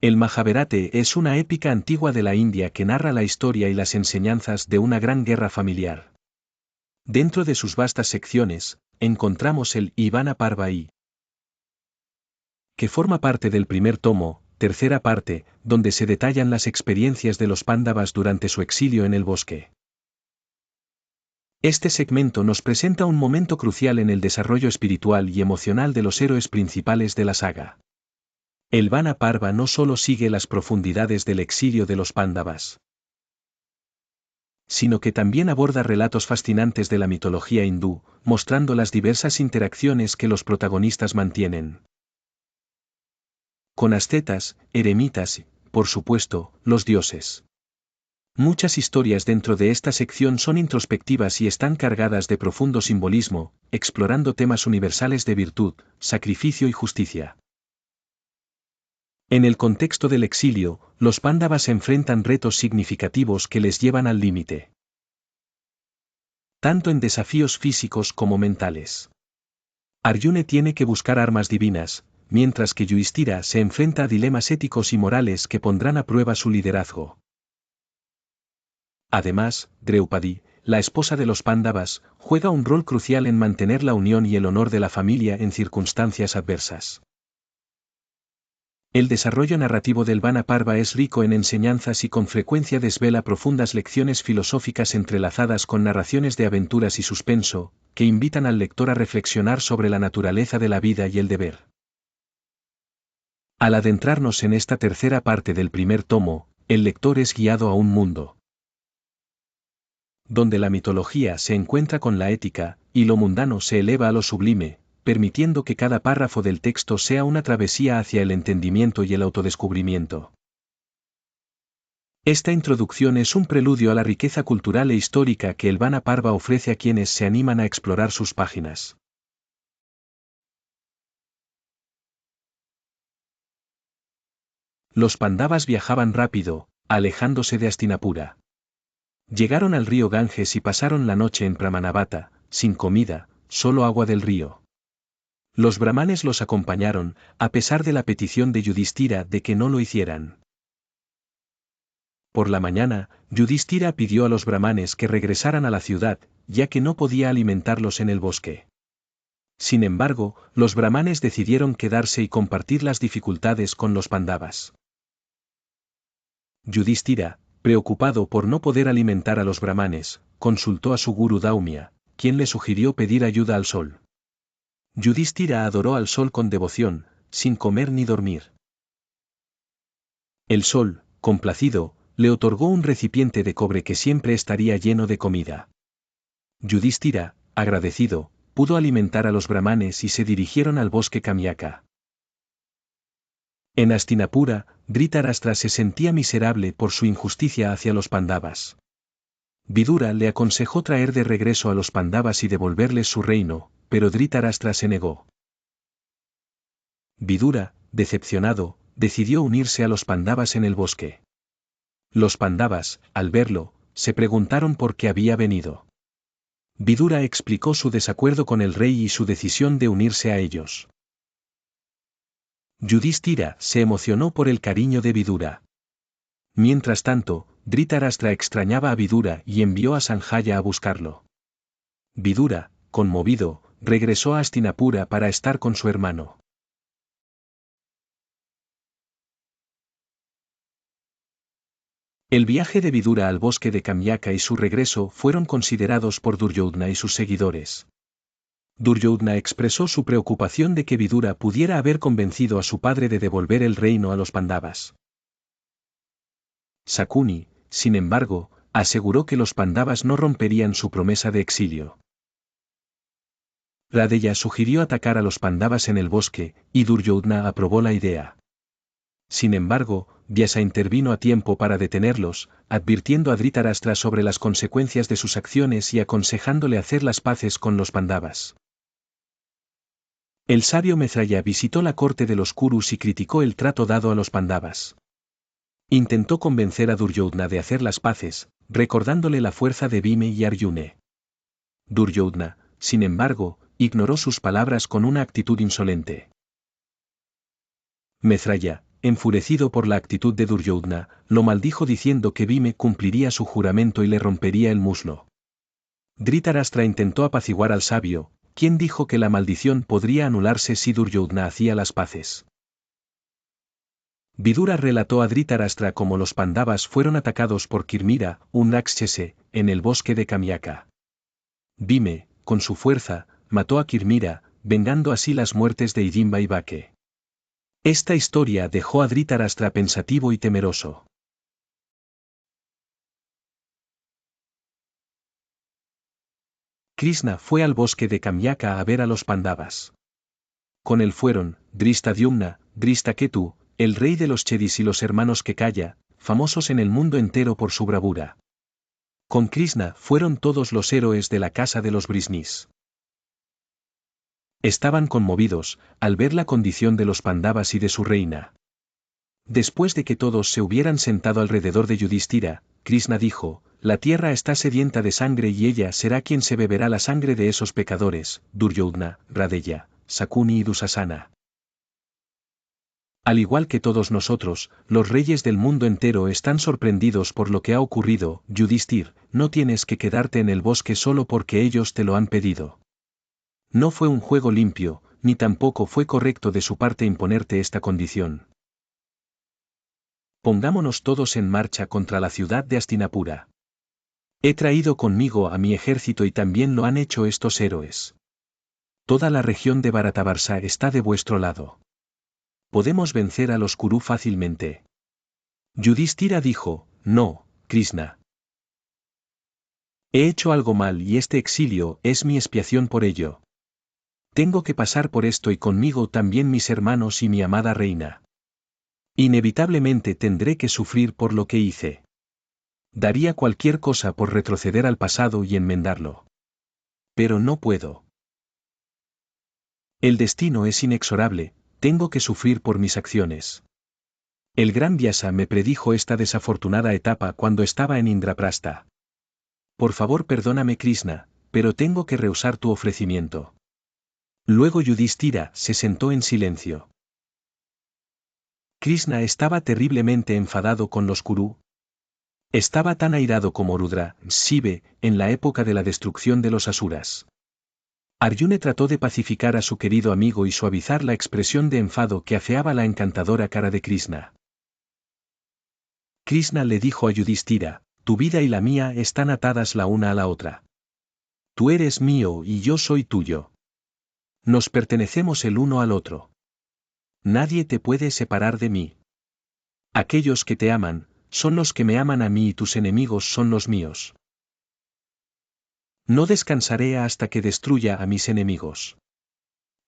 El Mahabharata es una épica antigua de la India que narra la historia y las enseñanzas de una gran guerra familiar. Dentro de sus vastas secciones, encontramos el Ivana Parva-I, que forma parte del primer tomo, tercera parte, donde se detallan las experiencias de los Pándavas durante su exilio en el bosque. Este segmento nos presenta un momento crucial en el desarrollo espiritual y emocional de los héroes principales de la saga. El Vana Parva no solo sigue las profundidades del exilio de los Pándavas, sino que también aborda relatos fascinantes de la mitología hindú, mostrando las diversas interacciones que los protagonistas mantienen con ascetas, eremitas y, por supuesto, los dioses. Muchas historias dentro de esta sección son introspectivas y están cargadas de profundo simbolismo, explorando temas universales de virtud, sacrificio y justicia. En el contexto del exilio, los Pándavas enfrentan retos significativos que les llevan al límite, tanto en desafíos físicos como mentales. Arjuna tiene que buscar armas divinas, mientras que Yudhishthira se enfrenta a dilemas éticos y morales que pondrán a prueba su liderazgo. Además, Draupadi, la esposa de los Pándavas, juega un rol crucial en mantener la unión y el honor de la familia en circunstancias adversas. El desarrollo narrativo del Vana Parva es rico en enseñanzas y con frecuencia desvela profundas lecciones filosóficas entrelazadas con narraciones de aventuras y suspenso, que invitan al lector a reflexionar sobre la naturaleza de la vida y el deber. Al adentrarnos en esta tercera parte del primer tomo, el lector es guiado a un mundo donde la mitología se encuentra con la ética, y lo mundano se eleva a lo sublime, permitiendo que cada párrafo del texto sea una travesía hacia el entendimiento y el autodescubrimiento. Esta introducción es un preludio a la riqueza cultural e histórica que el Vana Parva ofrece a quienes se animan a explorar sus páginas. Los Pandavas viajaban rápido, alejándose de Hastinapura. Llegaron al río Ganges y pasaron la noche en Pramanavata, sin comida, solo agua del río. Los brahmanes los acompañaron, a pesar de la petición de Yudhishthira de que no lo hicieran. Por la mañana, Yudhishthira pidió a los brahmanes que regresaran a la ciudad, ya que no podía alimentarlos en el bosque. Sin embargo, los brahmanes decidieron quedarse y compartir las dificultades con los Pandavas. Yudhishthira, preocupado por no poder alimentar a los brahmanes, consultó a su gurú Daumya, quien le sugirió pedir ayuda al sol. Yudhishthira adoró al sol con devoción, sin comer ni dormir. El sol, complacido, le otorgó un recipiente de cobre que siempre estaría lleno de comida. Yudhishthira, agradecido, pudo alimentar a los brahmanes y se dirigieron al bosque Kamyaka. En Hastinapura, Dhritarashtra se sentía miserable por su injusticia hacia los Pandavas. Vidura le aconsejó traer de regreso a los Pandavas y devolverles su reino, pero Dhritarashtra se negó. Vidura, decepcionado, decidió unirse a los Pandavas en el bosque. Los Pandavas, al verlo, se preguntaron por qué había venido. Vidura explicó su desacuerdo con el rey y su decisión de unirse a ellos. Yudhishthira se emocionó por el cariño de Vidura. Mientras tanto, Dhritarashtra extrañaba a Vidura y envió a Sanjaya a buscarlo. Vidura, conmovido, regresó a Hastinapura para estar con su hermano. El viaje de Vidura al bosque de Kamyaka y su regreso fueron considerados por Duryodhana y sus seguidores. Duryodhana expresó su preocupación de que Vidura pudiera haber convencido a su padre de devolver el reino a los Pandavas. Sakuni, sin embargo, aseguró que los Pandavas no romperían su promesa de exilio. Radeya sugirió atacar a los Pandavas en el bosque, y Duryodhana aprobó la idea. Sin embargo, Vyasa intervino a tiempo para detenerlos, advirtiendo a Dhritarashtra sobre las consecuencias de sus acciones y aconsejándole hacer las paces con los Pandavas. El sabio Maitreya visitó la corte de los Kurus y criticó el trato dado a los Pandavas. Intentó convencer a Duryodhana de hacer las paces, recordándole la fuerza de Bhima y Arjuna. Duryodhana, sin embargo, ignoró sus palabras con una actitud insolente. Maitreya, enfurecido por la actitud de Duryodhana, lo maldijo diciendo que Bhime cumpliría su juramento y le rompería el muslo. Dhritarashtra intentó apaciguar al sabio, quien dijo que la maldición podría anularse si Duryodhana hacía las paces. Vidura relató a Dhritarashtra cómo los Pandavas fueron atacados por Kirmira, un Rakshese, en el bosque de Kamyaka. Bhime, con su fuerza, mató a Kirmira, vengando así las muertes de Hidimba y Bake. Esta historia dejó a Dhritarashtra pensativo y temeroso. Krishna fue al bosque de Kamyaka a ver a los Pandavas. Con él fueron Dhristadyumna, Dhristaketu, el rey de los Chedis y los hermanos Kekaya, famosos en el mundo entero por su bravura. Con Krishna fueron todos los héroes de la casa de los Brisnis. Estaban conmovidos al ver la condición de los Pandavas y de su reina. Después de que todos se hubieran sentado alrededor de Yudhishthira, Krishna dijo: la tierra está sedienta de sangre y ella será quien se beberá la sangre de esos pecadores, Duryodhana, Radeya, Sakuni y Dusasana. Al igual que todos nosotros, los reyes del mundo entero están sorprendidos por lo que ha ocurrido. Yudhishthir, no tienes que quedarte en el bosque solo porque ellos te lo han pedido. No fue un juego limpio, ni tampoco fue correcto de su parte imponerte esta condición. Pongámonos todos en marcha contra la ciudad de Hastinapura. He traído conmigo a mi ejército y también lo han hecho estos héroes. Toda la región de Bharatavarsa está de vuestro lado. Podemos vencer a los Kuru fácilmente. Yudhishthira dijo: no, Krishna. He hecho algo mal y este exilio es mi expiación por ello. Tengo que pasar por esto y conmigo también mis hermanos y mi amada reina. Inevitablemente tendré que sufrir por lo que hice. Daría cualquier cosa por retroceder al pasado y enmendarlo. Pero no puedo. El destino es inexorable, tengo que sufrir por mis acciones. El gran Vyasa me predijo esta desafortunada etapa cuando estaba en Indraprastha. Por favor perdóname Krishna, pero tengo que rehusar tu ofrecimiento. Luego Yudhishthira se sentó en silencio. Krishna estaba terriblemente enfadado con los Kuru. Estaba tan airado como Rudra, Shiva, en la época de la destrucción de los Asuras. Arjuna trató de pacificar a su querido amigo y suavizar la expresión de enfado que afeaba la encantadora cara de Krishna. Krishna le dijo a Yudhishthira: tu vida y la mía están atadas la una a la otra. Tú eres mío y yo soy tuyo. Nos pertenecemos el uno al otro. Nadie te puede separar de mí. Aquellos que te aman, son los que me aman a mí y tus enemigos son los míos. No descansaré hasta que destruya a mis enemigos.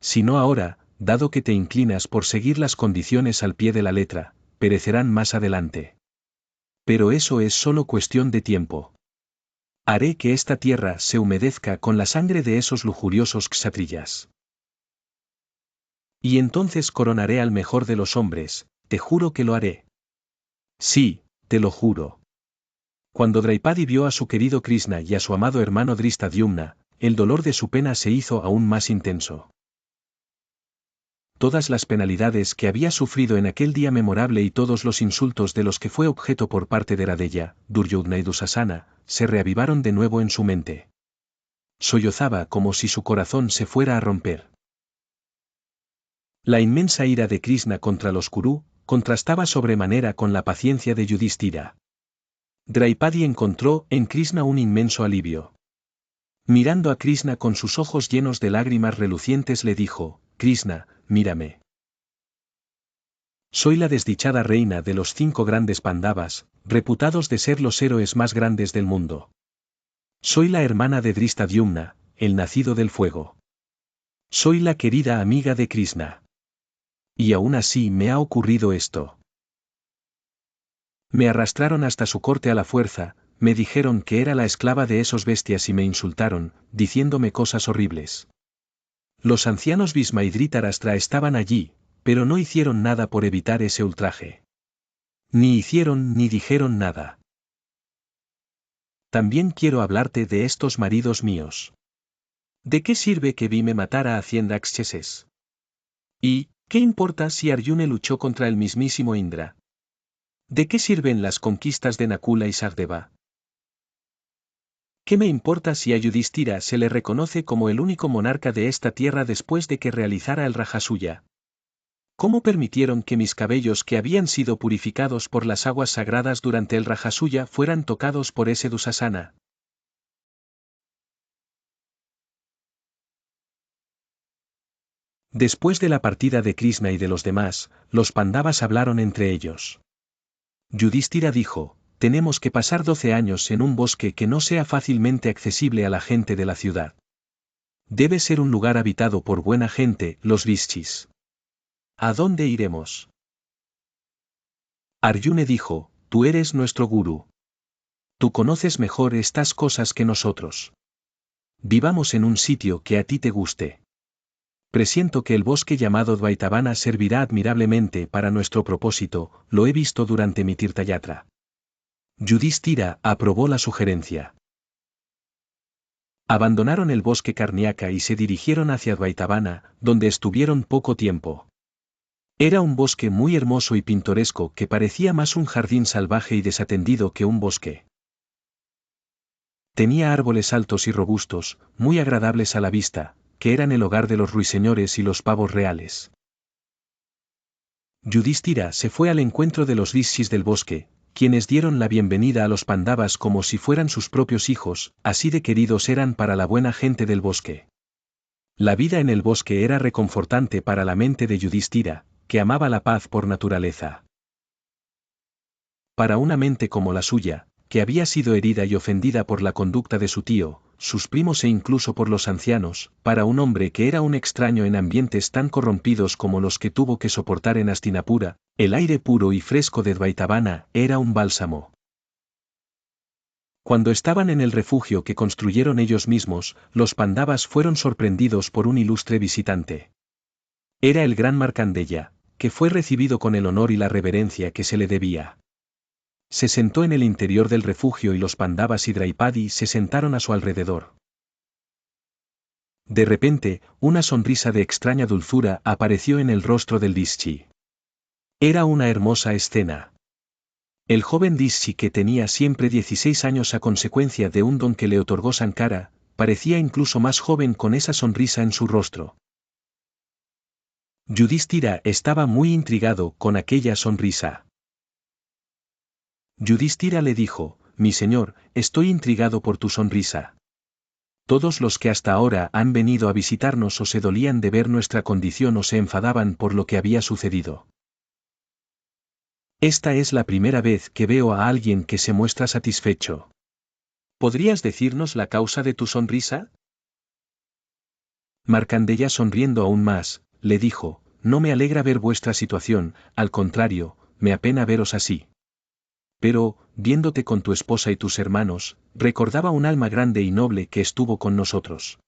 Si no ahora, dado que te inclinas por seguir las condiciones al pie de la letra, perecerán más adelante. Pero eso es solo cuestión de tiempo. Haré que esta tierra se humedezca con la sangre de esos lujuriosos kshatriyas. Y entonces coronaré al mejor de los hombres, te juro que lo haré. Sí, te lo juro. Cuando Draupadi vio a su querido Krishna y a su amado hermano Dhristadyumna, el dolor de su pena se hizo aún más intenso. Todas las penalidades que había sufrido en aquel día memorable y todos los insultos de los que fue objeto por parte de Radeya, Duryodhana y Dusasana, se reavivaron de nuevo en su mente. Sollozaba como si su corazón se fuera a romper. La inmensa ira de Krishna contra los Kuru contrastaba sobremanera con la paciencia de Yudhishthira. Draupadi encontró en Krishna un inmenso alivio. Mirando a Krishna con sus ojos llenos de lágrimas relucientes le dijo: Krishna, mírame. Soy la desdichada reina de los 5 grandes Pandavas, reputados de ser los héroes más grandes del mundo. Soy la hermana de Dhristadyumna, el nacido del fuego. Soy la querida amiga de Krishna. Y aún así me ha ocurrido esto. Me arrastraron hasta su corte a la fuerza, me dijeron que era la esclava de esos bestias y me insultaron, diciéndome cosas horribles. Los ancianos Bhisma y Dhritarashtra estaban allí, pero no hicieron nada por evitar ese ultraje. Ni hicieron ni dijeron nada. También quiero hablarte de estos maridos míos. ¿De qué sirve que Bhime matara a 100 Rakshasas? ¿Y ¿Qué importa si Arjuna luchó contra el mismísimo Indra? ¿De qué sirven las conquistas de Nakula y Sahadeva? ¿Qué me importa si a Yudhishthira se le reconoce como el único monarca de esta tierra después de que realizara el Rajasuya? ¿Cómo permitieron que mis cabellos que habían sido purificados por las aguas sagradas durante el Rajasuya fueran tocados por ese Dusasana? Después de la partida de Krishna y de los demás, los Pandavas hablaron entre ellos. Yudhishthira dijo, tenemos que pasar 12 años en un bosque que no sea fácilmente accesible a la gente de la ciudad. Debe ser un lugar habitado por buena gente, los Rishis. ¿A dónde iremos? Arjuna dijo, tú eres nuestro gurú. Tú conoces mejor estas cosas que nosotros. Vivamos en un sitio que a ti te guste. Presiento que el bosque llamado Dvaitavana servirá admirablemente para nuestro propósito, lo he visto durante mi Tirthayatra. Yudhishthira aprobó la sugerencia. Abandonaron el bosque Karniaka y se dirigieron hacia Dvaitavana, donde estuvieron poco tiempo. Era un bosque muy hermoso y pintoresco que parecía más un jardín salvaje y desatendido que un bosque. Tenía árboles altos y robustos, muy agradables a la vista, que eran el hogar de los ruiseñores y los pavos reales. Yudhishthira se fue al encuentro de los rishis del bosque, quienes dieron la bienvenida a los Pandavas como si fueran sus propios hijos, así de queridos eran para la buena gente del bosque. La vida en el bosque era reconfortante para la mente de Yudhishthira, que amaba la paz por naturaleza. Para una mente como la suya, que había sido herida y ofendida por la conducta de su tío, sus primos e incluso por los ancianos, para un hombre que era un extraño en ambientes tan corrompidos como los que tuvo que soportar en Hastinapura, el aire puro y fresco de Dvaitavana era un bálsamo. Cuando estaban en el refugio que construyeron ellos mismos, los Pandavas fueron sorprendidos por un ilustre visitante. Era el gran Markandeya, que fue recibido con el honor y la reverencia que se le debía. Se sentó en el interior del refugio y los Pandavas y Draupadi se sentaron a su alrededor. De repente, una sonrisa de extraña dulzura apareció en el rostro del Rishi. Era una hermosa escena. El joven Rishi, que tenía siempre 16 años a consecuencia de un don que le otorgó Sankara, parecía incluso más joven con esa sonrisa en su rostro. Yudhishthira estaba muy intrigado con aquella sonrisa. Yudhishthira le dijo, mi señor, estoy intrigado por tu sonrisa. Todos los que hasta ahora han venido a visitarnos o se dolían de ver nuestra condición o se enfadaban por lo que había sucedido. Esta es la primera vez que veo a alguien que se muestra satisfecho. ¿Podrías decirnos la causa de tu sonrisa? Markandeya, sonriendo aún más, le dijo, no me alegra ver vuestra situación, al contrario, me apena veros así. Pero, viéndote con tu esposa y tus hermanos, recordaba un alma grande y noble que estuvo con nosotros.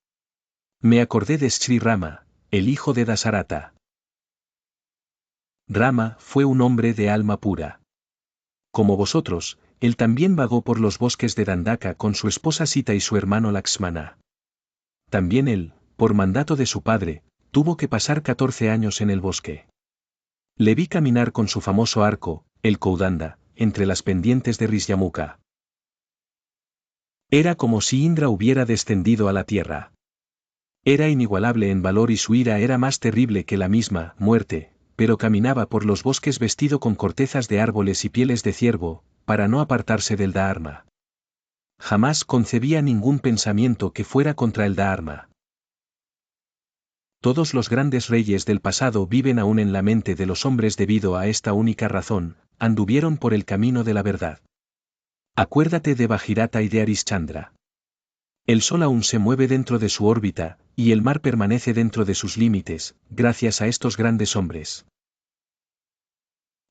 Me acordé de Sri Rama, el hijo de Dasarata. Rama fue un hombre de alma pura. Como vosotros, él también vagó por los bosques de Dandaka con su esposa Sita y su hermano Lakshmana. También él, por mandato de su padre, tuvo que pasar 14 años en el bosque. Le vi caminar con su famoso arco, el Koudanda, entre las pendientes de Risyamuka. Era como si Indra hubiera descendido a la tierra. Era inigualable en valor y su ira era más terrible que la misma muerte, pero caminaba por los bosques vestido con cortezas de árboles y pieles de ciervo, para no apartarse del Dharma. Jamás concebía ningún pensamiento que fuera contra el Dharma. Todos los grandes reyes del pasado viven aún en la mente de los hombres debido a esta única razón, anduvieron por el camino de la verdad. Acuérdate de Bhagirata y de Harishchandra. El sol aún se mueve dentro de su órbita, y el mar permanece dentro de sus límites, gracias a estos grandes hombres.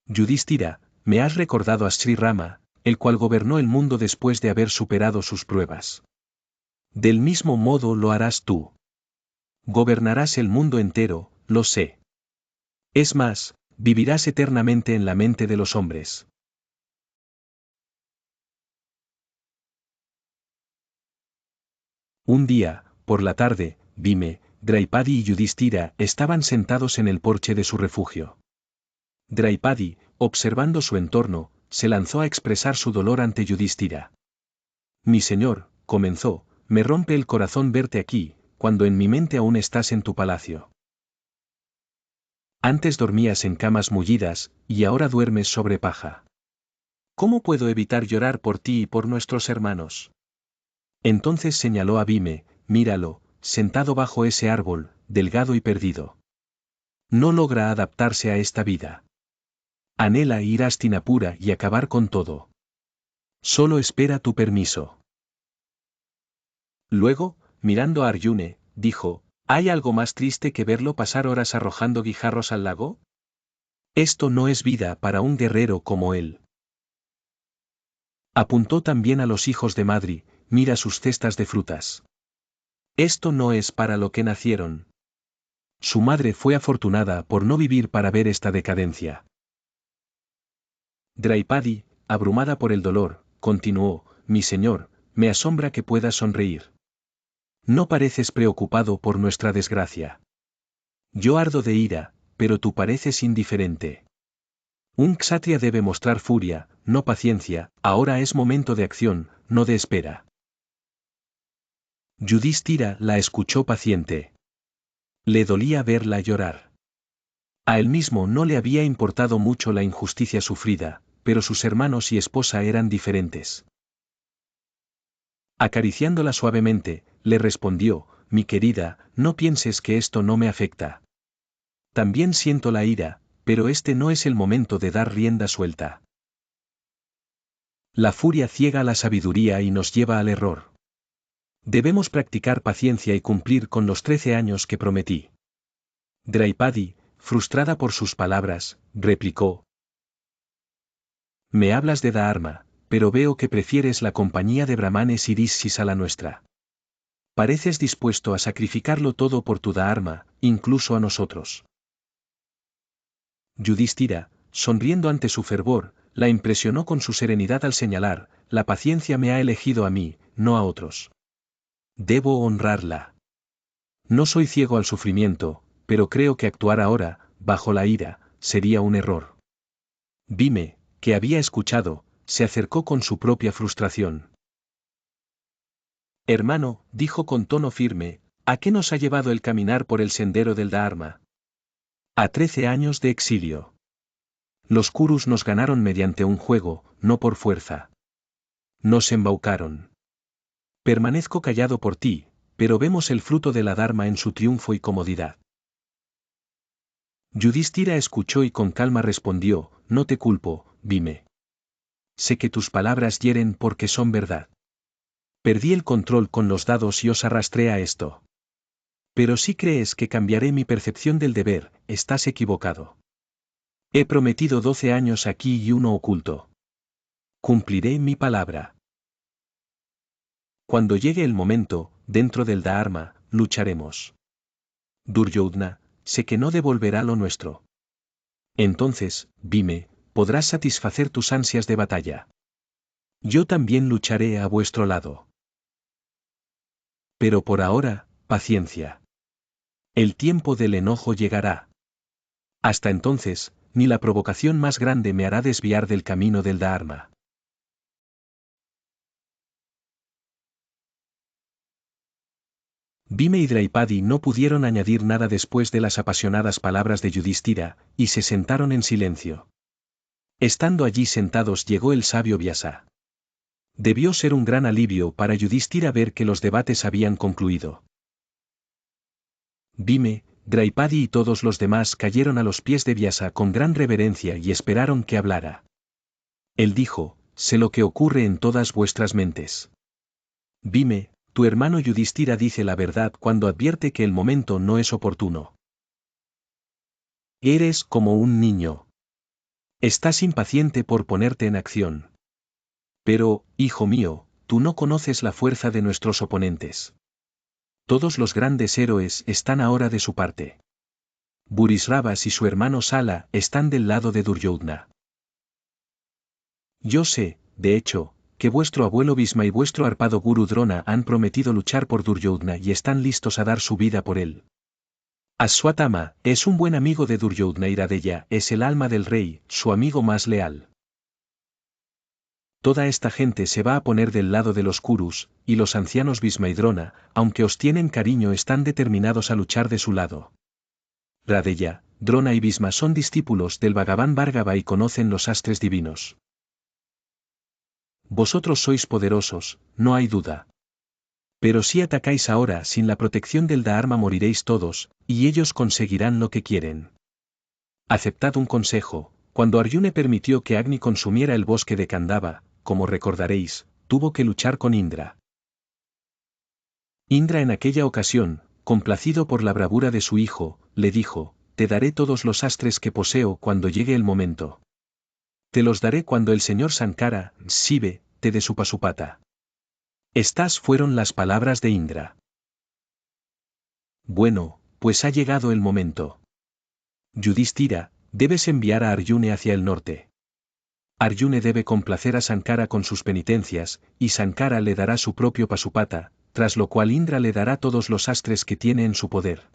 Yudhishthira, me has recordado a Sri Rama, el cual gobernó el mundo después de haber superado sus pruebas. Del mismo modo lo harás tú. Gobernarás el mundo entero, lo sé. Es más, vivirás eternamente en la mente de los hombres. Un día, por la tarde, vime, Draupadi y Yudhishthira estaban sentados en el porche de su refugio. Draupadi, observando su entorno, se lanzó a expresar su dolor ante Yudhishthira. Mi señor, comenzó, me rompe el corazón verte aquí, cuando en mi mente aún estás en tu palacio. Antes dormías en camas mullidas, y ahora duermes sobre paja. ¿Cómo puedo evitar llorar por ti y por nuestros hermanos? Entonces señaló a Bhime, míralo, sentado bajo ese árbol, delgado y perdido. No logra adaptarse a esta vida. Anhela ir a Hastinapura y acabar con todo. Solo espera tu permiso. Luego, mirando a Arjuna, dijo, ¿hay algo más triste que verlo pasar horas arrojando guijarros al lago? Esto no es vida para un guerrero como él. Apuntó también a los hijos de Madri, mira sus cestas de frutas. Esto no es para lo que nacieron. Su madre fue afortunada por no vivir para ver esta decadencia. Draupadi, abrumada por el dolor, continuó, mi señor, me asombra que puedas sonreír. No pareces preocupado por nuestra desgracia. Yo ardo de ira, pero tú pareces indiferente. Un kshatriya debe mostrar furia, no paciencia, ahora es momento de acción, no de espera. Yudhishthira la escuchó paciente. Le dolía verla llorar. A él mismo no le había importado mucho la injusticia sufrida, pero sus hermanos y esposa eran diferentes. Acariciándola suavemente, le respondió, mi querida, no pienses que esto no me afecta. También siento la ira, pero este no es el momento de dar rienda suelta. La furia ciega la sabiduría y nos lleva al error. Debemos practicar paciencia y cumplir con los 13 años que prometí. Draupadi, frustrada por sus palabras, replicó. Me hablas de Dharma, pero veo que prefieres la compañía de brahmanes y rishis a la nuestra. Pareces dispuesto a sacrificarlo todo por tu Dharma, incluso a nosotros. Yudhishthira, sonriendo ante su fervor, la impresionó con su serenidad al señalar, la paciencia me ha elegido a mí, no a otros. Debo honrarla. No soy ciego al sufrimiento, pero creo que actuar ahora, bajo la ira, sería un error. Bhime, que había escuchado, se acercó con su propia frustración. Hermano, dijo con tono firme, ¿a qué nos ha llevado el caminar por el sendero del Dharma? A 13 años de exilio. Los Kurus nos ganaron mediante un juego, no por fuerza. Nos embaucaron. Permanezco callado por ti, pero vemos el fruto de la Dharma en su triunfo y comodidad. Yudhishthira escuchó y con calma respondió, no te culpo, Bhime. Sé que tus palabras hieren porque son verdad. Perdí el control con los dados y os arrastré a esto. Pero si crees que cambiaré mi percepción del deber, estás equivocado. He prometido 12 años aquí y uno oculto. Cumpliré mi palabra. Cuando llegue el momento, dentro del Dharma, lucharemos. Duryodhana, sé que no devolverá lo nuestro. Entonces, Bhime, podrás satisfacer tus ansias de batalla. Yo también lucharé a vuestro lado. Pero por ahora, paciencia. El tiempo del enojo llegará. Hasta entonces, ni la provocación más grande me hará desviar del camino del Dharma. Bhime y Draupadi no pudieron añadir nada después de las apasionadas palabras de Yudhishthira, y se sentaron en silencio. Estando allí sentados llegó el sabio Vyasa. Debió ser un gran alivio para Yudhishthira ver que los debates habían concluido. Bhime, Draupadi y todos los demás cayeron a los pies de Vyasa con gran reverencia y esperaron que hablara. Él dijo, sé lo que ocurre en todas vuestras mentes. Bhime, tu hermano Yudhishthira dice la verdad cuando advierte que el momento no es oportuno. Eres como un niño. Estás impaciente por ponerte en acción. Pero, hijo mío, tú no conoces la fuerza de nuestros oponentes. Todos los grandes héroes están ahora de su parte. Burisravas y su hermano Sala están del lado de Duryodhana. Yo sé, de hecho, que vuestro abuelo Bhisma y vuestro arpado Guru Drona han prometido luchar por Duryodhana y están listos a dar su vida por él. Ashwatthama es un buen amigo de Duryodhana y Radeya es el alma del rey, su amigo más leal. Toda esta gente se va a poner del lado de los Kurus, y los ancianos Bhisma y Drona, aunque os tienen cariño, están determinados a luchar de su lado. Radeya, Drona y Bhisma son discípulos del Bhagavan Bhargava y conocen los astres divinos. Vosotros sois poderosos, no hay duda. Pero si atacáis ahora sin la protección del Dharma moriréis todos, y ellos conseguirán lo que quieren. Aceptad un consejo. Cuando Arjuna permitió que Agni consumiera el bosque de Kandava, como recordaréis, tuvo que luchar con Indra. Indra en aquella ocasión, complacido por la bravura de su hijo, le dijo: te daré todos los astres que poseo cuando llegue el momento. Te los daré cuando el señor Sankara, Shive, te dé su Pasupata. Estas fueron las palabras de Indra. Bueno, pues ha llegado el momento. Yudhishthira, debes enviar a Arjuna hacia el norte. Arjuna debe complacer a Sankara con sus penitencias, y Sankara le dará su propio Pasupata, tras lo cual Indra le dará todos los astres que tiene en su poder.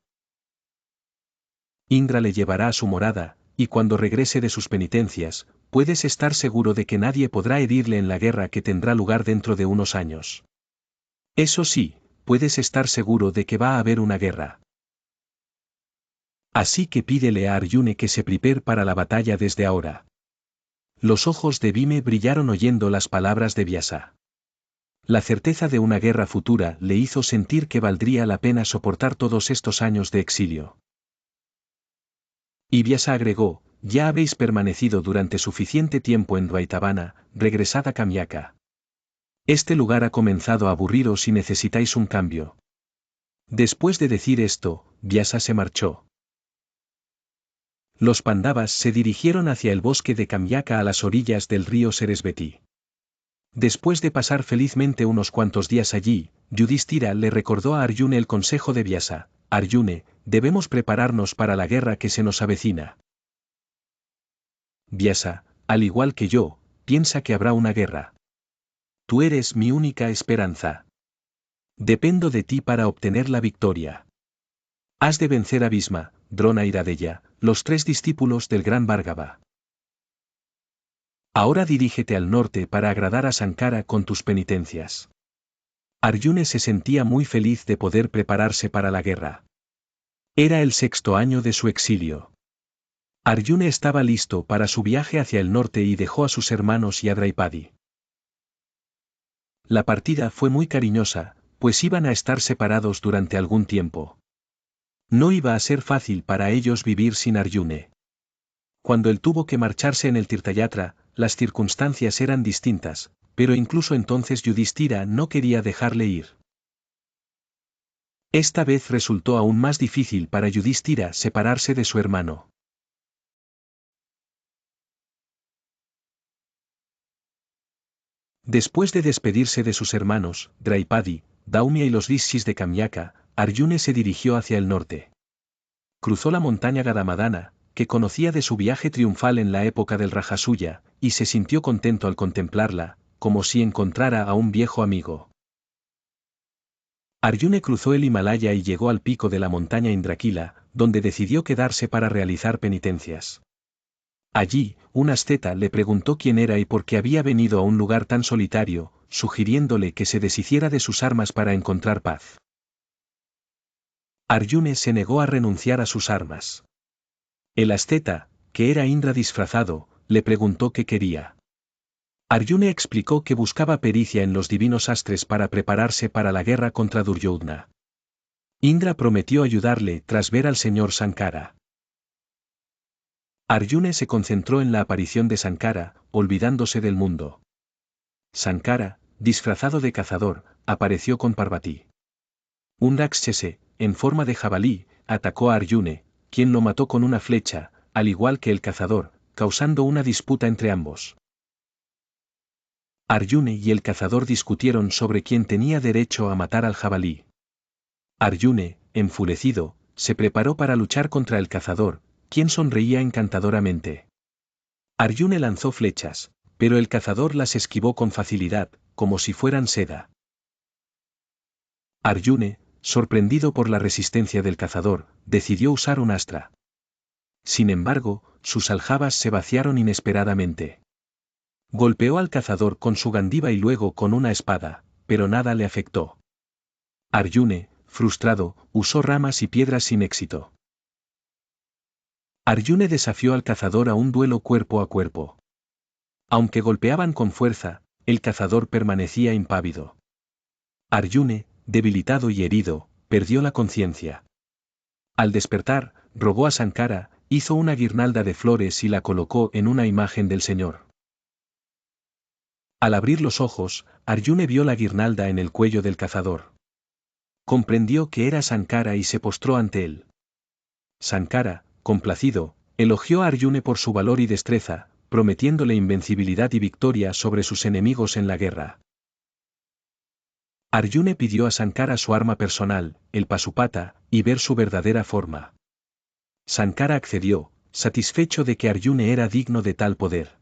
Indra le llevará a su morada, y cuando regrese de sus penitencias, puedes estar seguro de que nadie podrá herirle en la guerra que tendrá lugar dentro de unos años. Eso sí, puedes estar seguro de que va a haber una guerra. Así que pídele a Arjuna que se prepare para la batalla desde ahora. Los ojos de Bhime brillaron oyendo las palabras de Vyasa. La certeza de una guerra futura le hizo sentir que valdría la pena soportar todos estos años de exilio. Y Vyasa agregó: ya habéis permanecido durante suficiente tiempo en Dvaitavana, regresad a Kamyaka. Este lugar ha comenzado a aburriros y necesitáis un cambio. Después de decir esto, Vyasa se marchó. Los Pandavas se dirigieron hacia el bosque de Kamyaka a las orillas del río Sarasvati. Después de pasar felizmente unos cuantos días allí, Yudhishthira le recordó a Arjuna el consejo de Vyasa: Arjuna, debemos prepararnos para la guerra que se nos avecina. Vyasa, al igual que yo, piensa que habrá una guerra. Tú eres mi única esperanza. Dependo de ti para obtener la victoria. Has de vencer a Bhisma, Drona y Radeya, los 3 discípulos del gran Bhargava. Ahora dirígete al norte para agradar a Sankara con tus penitencias. Arjuna se sentía muy feliz de poder prepararse para la guerra. Era el 6º año de su exilio. Arjuna estaba listo para su viaje hacia el norte y dejó a sus hermanos y a Draupadi. La partida fue muy cariñosa, pues iban a estar separados durante algún tiempo. No iba a ser fácil para ellos vivir sin Arjuna. Cuando él tuvo que marcharse en el Tirthayatra, las circunstancias eran distintas, pero incluso entonces Yudhishthira no quería dejarle ir. Esta vez resultó aún más difícil para Yudhishthira separarse de su hermano. Después de despedirse de sus hermanos, Draupadi, Daumya y los rishis de Kamyaka, Arjuna se dirigió hacia el norte. Cruzó la montaña Gadamadana, que conocía de su viaje triunfal en la época del Rajasuya, y se sintió contento al contemplarla, como si encontrara a un viejo amigo. Arjuna cruzó el Himalaya y llegó al pico de la montaña Indrakila, donde decidió quedarse para realizar penitencias. Allí, un asceta le preguntó quién era y por qué había venido a un lugar tan solitario, sugiriéndole que se deshiciera de sus armas para encontrar paz. Arjuna se negó a renunciar a sus armas. El asceta, que era Indra disfrazado, le preguntó qué quería. Arjuna explicó que buscaba pericia en los divinos astres para prepararse para la guerra contra Duryodhana. Indra prometió ayudarle tras ver al señor Sankara. Arjuna se concentró en la aparición de Sankara, olvidándose del mundo. Sankara, disfrazado de cazador, apareció con Parvati. Un Rakshasa, en forma de jabalí, atacó a Arjuna, quien lo mató con una flecha, al igual que el cazador, causando una disputa entre ambos. Arjuna y el cazador discutieron sobre quién tenía derecho a matar al jabalí. Arjuna, enfurecido, se preparó para luchar contra el cazador, quien sonreía encantadoramente. Arjuna lanzó flechas, pero el cazador las esquivó con facilidad, como si fueran seda. Arjuna, sorprendido por la resistencia del cazador, decidió usar un astra. Sin embargo, sus aljabas se vaciaron inesperadamente. Golpeó al cazador con su gandiva y luego con una espada, pero nada le afectó. Arjuna, frustrado, usó ramas y piedras sin éxito. Arjuna desafió al cazador a un duelo cuerpo a cuerpo. Aunque golpeaban con fuerza, el cazador permanecía impávido. Arjuna, debilitado y herido, perdió la conciencia. Al despertar, rogó a Sankara, hizo una guirnalda de flores y la colocó en una imagen del Señor. Al abrir los ojos, Arjuna vio la guirnalda en el cuello del cazador. Comprendió que era Sankara y se postró ante él. Sankara, complacido, elogió a Arjuna por su valor y destreza, prometiéndole invencibilidad y victoria sobre sus enemigos en la guerra. Arjuna pidió a Sankara su arma personal, el Pasupata, y ver su verdadera forma. Sankara accedió, satisfecho de que Arjuna era digno de tal poder.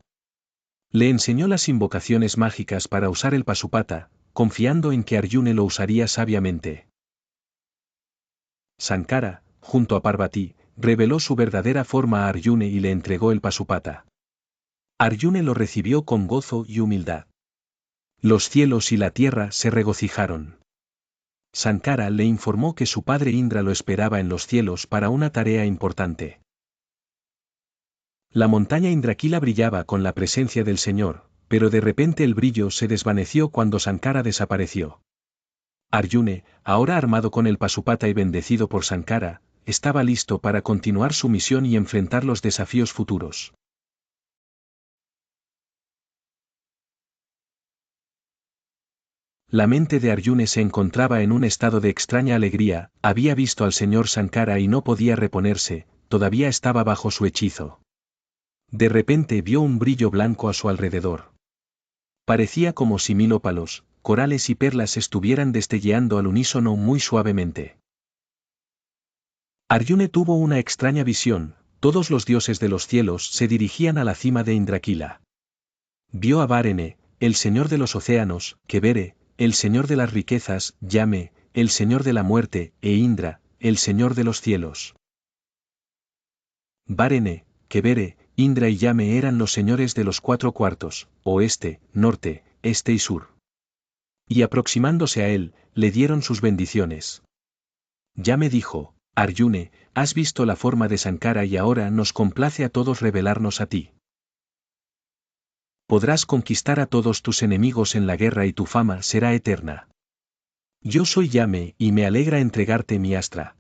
Le enseñó las invocaciones mágicas para usar el Pasupata, confiando en que Arjuna lo usaría sabiamente. Sankara, junto a Parvati, reveló su verdadera forma a Arjuna y le entregó el Pasupata. Arjuna lo recibió con gozo y humildad. Los cielos y la tierra se regocijaron. Sankara le informó que su padre Indra lo esperaba en los cielos para una tarea importante. La montaña Indrakila brillaba con la presencia del Señor, pero de repente el brillo se desvaneció cuando Sankara desapareció. Arjuna, ahora armado con el Pasupata y bendecido por Sankara, estaba listo para continuar su misión y enfrentar los desafíos futuros. La mente de Arjuna se encontraba en un estado de extraña alegría, había visto al señor Sankara y no podía reponerse, todavía estaba bajo su hechizo. De repente vio un brillo blanco a su alrededor. Parecía como si 1000 ópalos, corales y perlas estuvieran destelleando al unísono muy suavemente. Arjuna tuvo una extraña visión, todos los dioses de los cielos se dirigían a la cima de Indrakila. Vio a Varene, el señor de los océanos, Kebere, el señor de las riquezas, Yame, el señor de la muerte, e Indra, el señor de los cielos. Varene, Kebere, Indra y Yame eran los señores de los 4 cuartos, oeste, norte, este y sur. Y aproximándose a él, le dieron sus bendiciones. Yame dijo, Arjuna, has visto la forma de Sankara y ahora nos complace a todos revelarnos a ti. Podrás conquistar a todos tus enemigos en la guerra y tu fama será eterna. Yo soy Yame y me alegra entregarte mi astra.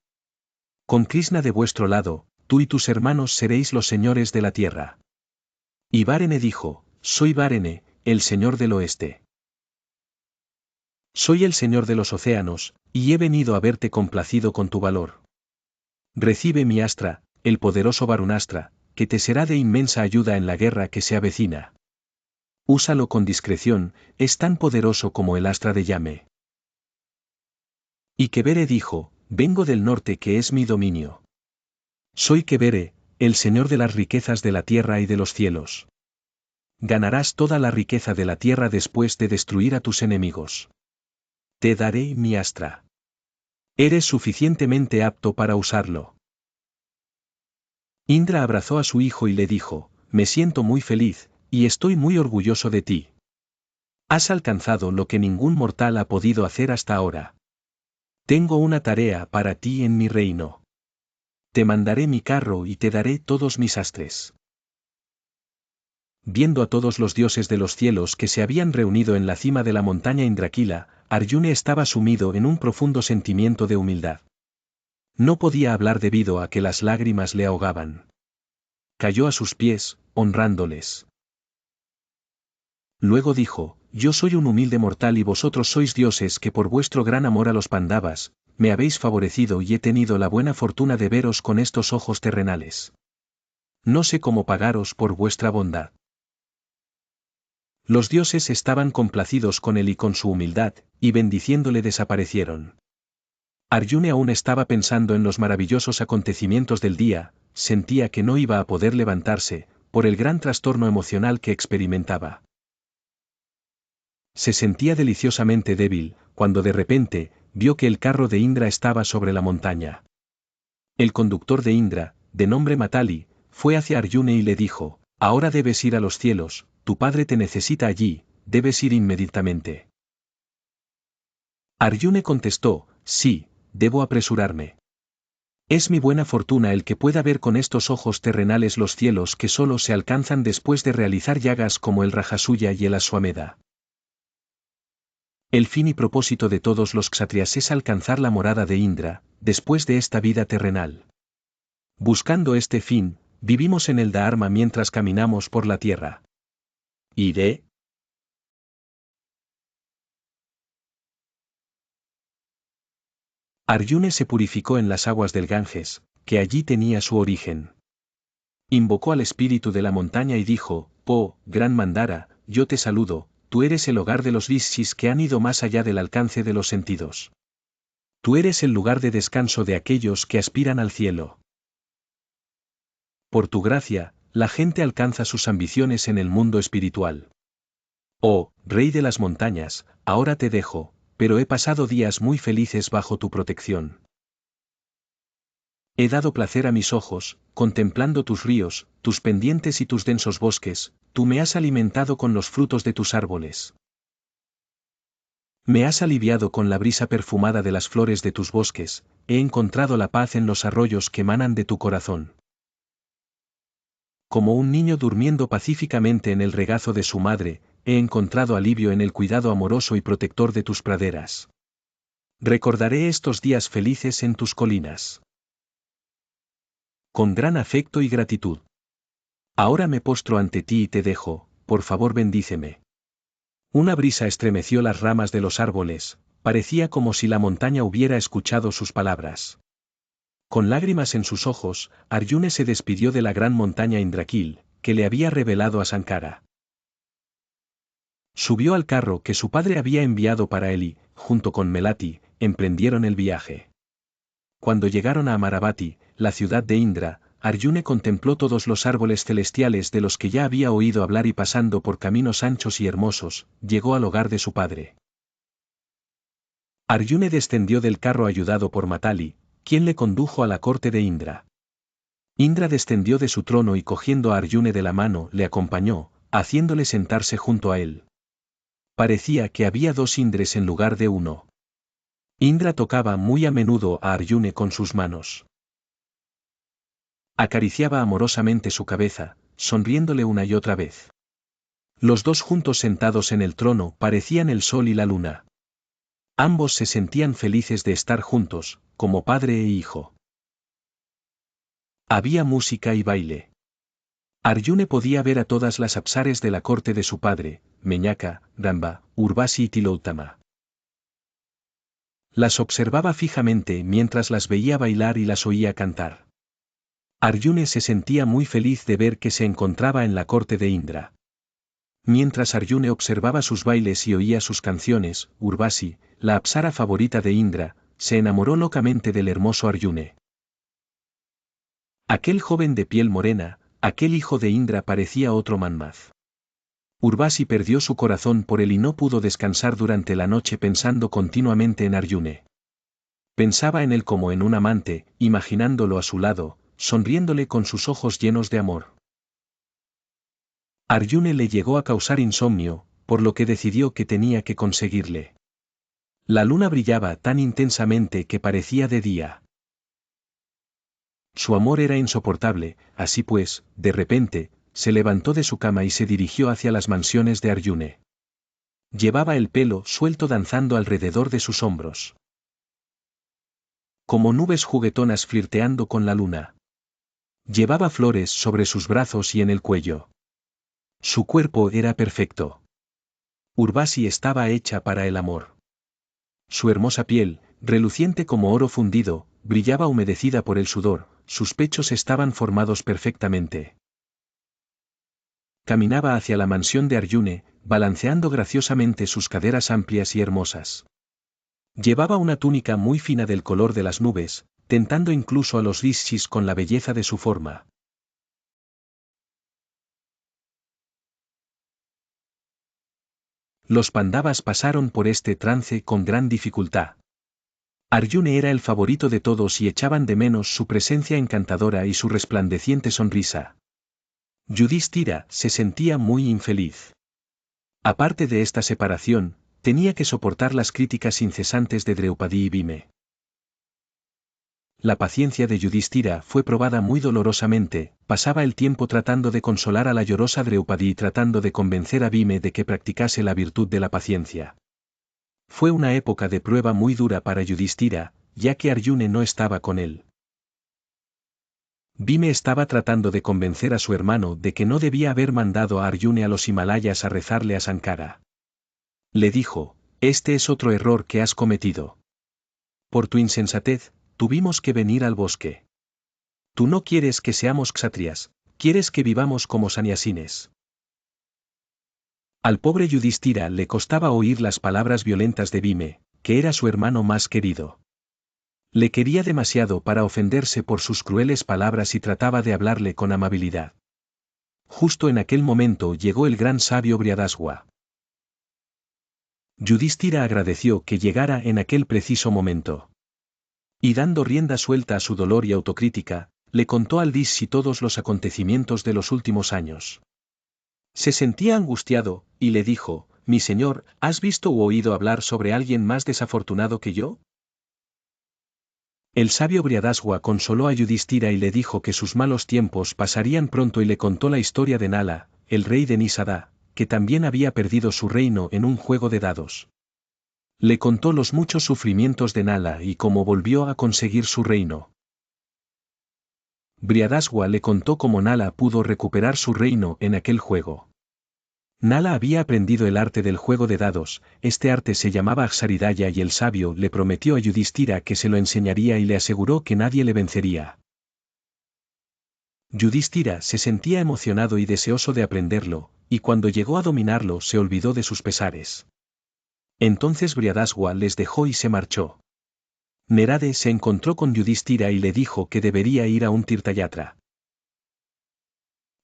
Con Krishna de vuestro lado, tú y tus hermanos seréis los señores de la tierra. Y Varene dijo, soy Varene, el señor del oeste. Soy el señor de los océanos, y he venido a verte complacido con tu valor. Recibe mi astra, el poderoso Varunastra, que te será de inmensa ayuda en la guerra que se avecina. Úsalo con discreción, es tan poderoso como el astra de Yame. Y Kebere dijo, vengo del norte que es mi dominio. Soy Kebere, el señor de las riquezas de la tierra y de los cielos. Ganarás toda la riqueza de la tierra después de destruir a tus enemigos. Te daré mi astra. Eres suficientemente apto para usarlo. Indra abrazó a su hijo y le dijo, me siento muy feliz, y estoy muy orgulloso de ti. Has alcanzado lo que ningún mortal ha podido hacer hasta ahora. Tengo una tarea para ti en mi reino. Te mandaré mi carro y te daré todos mis astres. Viendo a todos los dioses de los cielos que se habían reunido en la cima de la montaña Indrakila, Arjuna estaba sumido en un profundo sentimiento de humildad. No podía hablar debido a que las lágrimas le ahogaban. Cayó a sus pies, honrándoles. Luego dijo, yo soy un humilde mortal y vosotros sois dioses que por vuestro gran amor a los Pandavas, me habéis favorecido y he tenido la buena fortuna de veros con estos ojos terrenales. No sé cómo pagaros por vuestra bondad. Los dioses estaban complacidos con él y con su humildad, y bendiciéndole desaparecieron. Arjuna aún estaba pensando en los maravillosos acontecimientos del día, sentía que no iba a poder levantarse, por el gran trastorno emocional que experimentaba. Se sentía deliciosamente débil, cuando de repente, vio que el carro de Indra estaba sobre la montaña. El conductor de Indra, de nombre Matali, fue hacia Arjuna y le dijo: ahora debes ir a los cielos, tu padre te necesita allí, debes ir inmediatamente. Arjuna contestó: sí, debo apresurarme. Es mi buena fortuna el que pueda ver con estos ojos terrenales los cielos que solo se alcanzan después de realizar yagas como el Rajasuya y el Aswamedha. El fin y propósito de todos los kshatriyas es alcanzar la morada de Indra, después de esta vida terrenal. Buscando este fin, vivimos en el Dharma mientras caminamos por la tierra. ¿Iré? Arjuna se purificó en las aguas del Ganges, que allí tenía su origen. Invocó al espíritu de la montaña y dijo: oh, gran Mandara, yo te saludo, tú eres el hogar de los rishis que han ido más allá del alcance de los sentidos. Tú eres el lugar de descanso de aquellos que aspiran al cielo. Por tu gracia, la gente alcanza sus ambiciones en el mundo espiritual. Oh, Rey de las montañas, ahora te dejo, pero he pasado días muy felices bajo tu protección. He dado placer a mis ojos, contemplando tus ríos, tus pendientes y tus densos bosques, tú me has alimentado con los frutos de tus árboles. Me has aliviado con la brisa perfumada de las flores de tus bosques, he encontrado la paz en los arroyos que emanan de tu corazón. Como un niño durmiendo pacíficamente en el regazo de su madre, he encontrado alivio en el cuidado amoroso y protector de tus praderas. Recordaré estos días felices en tus colinas. Con gran afecto y gratitud. Ahora me postro ante ti y te dejo, por favor bendíceme. Una brisa estremeció las ramas de los árboles, parecía como si la montaña hubiera escuchado sus palabras. Con lágrimas en sus ojos, Arjuna se despidió de la gran montaña Indrakil, que le había revelado a Sankara. Subió al carro que su padre había enviado para él y, junto con Melati, emprendieron el viaje. Cuando llegaron a Amaravati, la ciudad de Indra, Arjuna contempló todos los árboles celestiales de los que ya había oído hablar y pasando por caminos anchos y hermosos, llegó al hogar de su padre. Arjuna descendió del carro ayudado por Matali, quien le condujo a la corte de Indra. Indra descendió de su trono y cogiendo a Arjuna de la mano le acompañó, haciéndole sentarse junto a él. Parecía que había dos Indres en lugar de uno. Indra tocaba muy a menudo a Arjuna con sus manos. Acariciaba amorosamente su cabeza, sonriéndole una y otra vez. Los dos juntos sentados en el trono parecían el sol y la luna. Ambos se sentían felices de estar juntos, como padre e hijo. Había música y baile. Arjuna podía ver a todas las apsares de la corte de su padre, Meñaka, Ramba, Urvasi y Tilottama. Las observaba fijamente mientras las veía bailar y las oía cantar. Arjuna se sentía muy feliz de ver que se encontraba en la corte de Indra. Mientras Arjuna observaba sus bailes y oía sus canciones, Urvasi, la apsara favorita de Indra, se enamoró locamente del hermoso Arjuna. Aquel joven de piel morena, aquel hijo de Indra parecía otro Manmaz. Urvasi perdió su corazón por él y no pudo descansar durante la noche pensando continuamente en Arjuna. Pensaba en él como en un amante, imaginándolo a su lado, sonriéndole con sus ojos llenos de amor. Arjuna le llegó a causar insomnio, por lo que decidió que tenía que conseguirle. La luna brillaba tan intensamente que parecía de día. Su amor era insoportable, así pues, de repente, se levantó de su cama y se dirigió hacia las mansiones de Arjuna. Llevaba el pelo suelto danzando alrededor de sus hombros. Como nubes juguetonas flirteando con la luna. Llevaba flores sobre sus brazos y en el cuello. Su cuerpo era perfecto. Urvasi estaba hecha para el amor. Su hermosa piel, reluciente como oro fundido, brillaba humedecida por el sudor, sus pechos estaban formados perfectamente. Caminaba hacia la mansión de Arjuna, balanceando graciosamente sus caderas amplias y hermosas. Llevaba una túnica muy fina del color de las nubes, tentando incluso a los rishis con la belleza de su forma. Los Pandavas pasaron por este trance con gran dificultad. Arjuna era el favorito de todos y echaban de menos su presencia encantadora y su resplandeciente sonrisa. Yudhishthira se sentía muy infeliz. Aparte de esta separación, tenía que soportar las críticas incesantes de Draupadi y Bhime. La paciencia de Yudhishthira fue probada muy dolorosamente, pasaba el tiempo tratando de consolar a la llorosa Draupadi y tratando de convencer a Bhime de que practicase la virtud de la paciencia. Fue una época de prueba muy dura para Yudhishthira, ya que Arjuna no estaba con él. Bhime estaba tratando de convencer a su hermano de que no debía haber mandado a Arjuna a los Himalayas a rezarle a Sankara. Le dijo, este es otro error que has cometido. Por tu insensatez, tuvimos que venir al bosque. Tú no quieres que seamos kshatriyas, quieres que vivamos como sannyasines. Al pobre Yudhishthira le costaba oír las palabras violentas de Bhime, que era su hermano más querido. Le quería demasiado para ofenderse por sus crueles palabras y trataba de hablarle con amabilidad. Justo en aquel momento llegó el gran sabio Brihadarshva. Yudhishthira agradeció que llegara en aquel preciso momento. Y dando rienda suelta a su dolor y autocrítica, le contó al Rishi todos los acontecimientos de los últimos años. Se sentía angustiado, y le dijo, mi señor, ¿has visto u oído hablar sobre alguien más desafortunado que yo? El sabio Brihadarshva consoló a Yudhishthira y le dijo que sus malos tiempos pasarían pronto y le contó la historia de Nala, el rey de Nisada, que también había perdido su reino en un juego de dados. Le contó los muchos sufrimientos de Nala y cómo volvió a conseguir su reino. Brihadarshva le contó cómo Nala pudo recuperar su reino en aquel juego. Nala había aprendido el arte del juego de dados, este arte se llamaba Aksaridhaya y el sabio le prometió a Yudhishthira que se lo enseñaría y le aseguró que nadie le vencería. Yudhishthira se sentía emocionado y deseoso de aprenderlo, y cuando llegó a dominarlo se olvidó de sus pesares. Entonces Brihadarshva les dejó y se marchó. Nerade se encontró con Yudhishthira y le dijo que debería ir a un tirtayatra.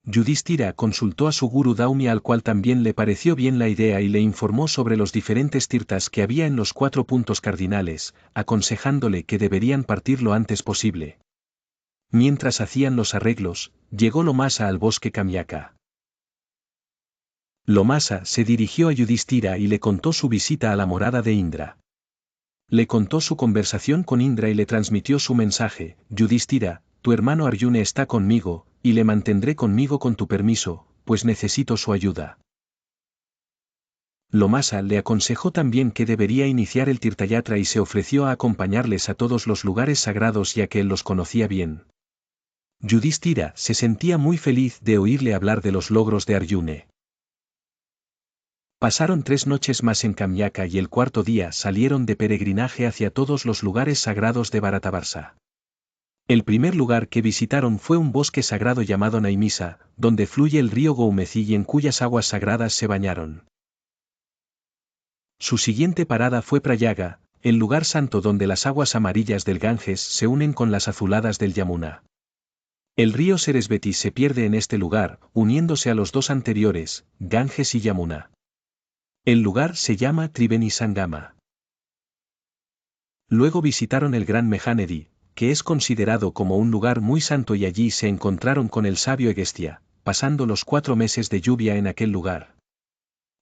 Yudhishthira consultó a su gurú Daumi al cual también le pareció bien la idea y le informó sobre los diferentes tirtas que había en los 4 puntos cardinales, aconsejándole que deberían partir lo antes posible. Mientras hacían los arreglos, llegó Lomasa al bosque Kamyaka. Lomasa se dirigió a Yudhishthira y le contó su visita a la morada de Indra. Le contó su conversación con Indra y le transmitió su mensaje, Yudhishthira, tu hermano Arjuna está conmigo, y le mantendré conmigo con tu permiso, pues necesito su ayuda. Lomasa le aconsejó también que debería iniciar el tirtayatra y se ofreció a acompañarles a todos los lugares sagrados ya que él los conocía bien. Yudhishthira se sentía muy feliz de oírle hablar de los logros de Arjuna. Pasaron 3 noches más en Kamyaka y el cuarto día salieron de peregrinaje hacia todos los lugares sagrados de Bharatavarsa. El primer lugar que visitaron fue un bosque sagrado llamado Naimisa, donde fluye el río Goumeci y en cuyas aguas sagradas se bañaron. Su siguiente parada fue Prayaga, el lugar santo donde las aguas amarillas del Ganges se unen con las azuladas del Yamuna. El río Sarasvati se pierde en este lugar, uniéndose a los 2 anteriores, Ganges y Yamuna. El lugar se llama Triveni Sangama. Luego visitaron el Gran Mehanedi, que es considerado como un lugar muy santo y allí se encontraron con el sabio Agastya, pasando los 4 meses de lluvia en aquel lugar.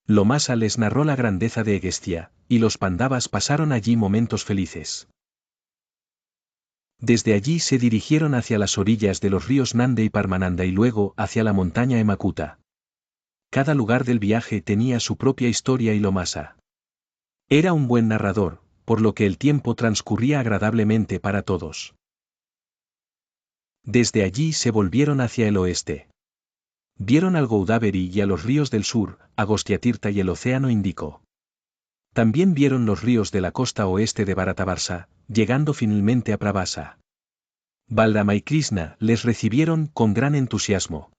Lomasa les narró la grandeza de Agastya, y los Pandavas pasaron allí momentos felices. Desde allí se dirigieron hacia las orillas de los ríos Nanda y Parmananda y luego hacia la montaña Hemakuta. Cada lugar del viaje tenía su propia historia y Lomasa era un buen narrador, por lo que el tiempo transcurría agradablemente para todos. Desde allí se volvieron hacia el oeste. Vieron al Goudaveri y a los ríos del sur, Agastyatirtha y el océano Índico. También vieron los ríos de la costa oeste de Bharatavarsa, llegando finalmente a Prabhasa. Balrama y Krishna les recibieron con gran entusiasmo.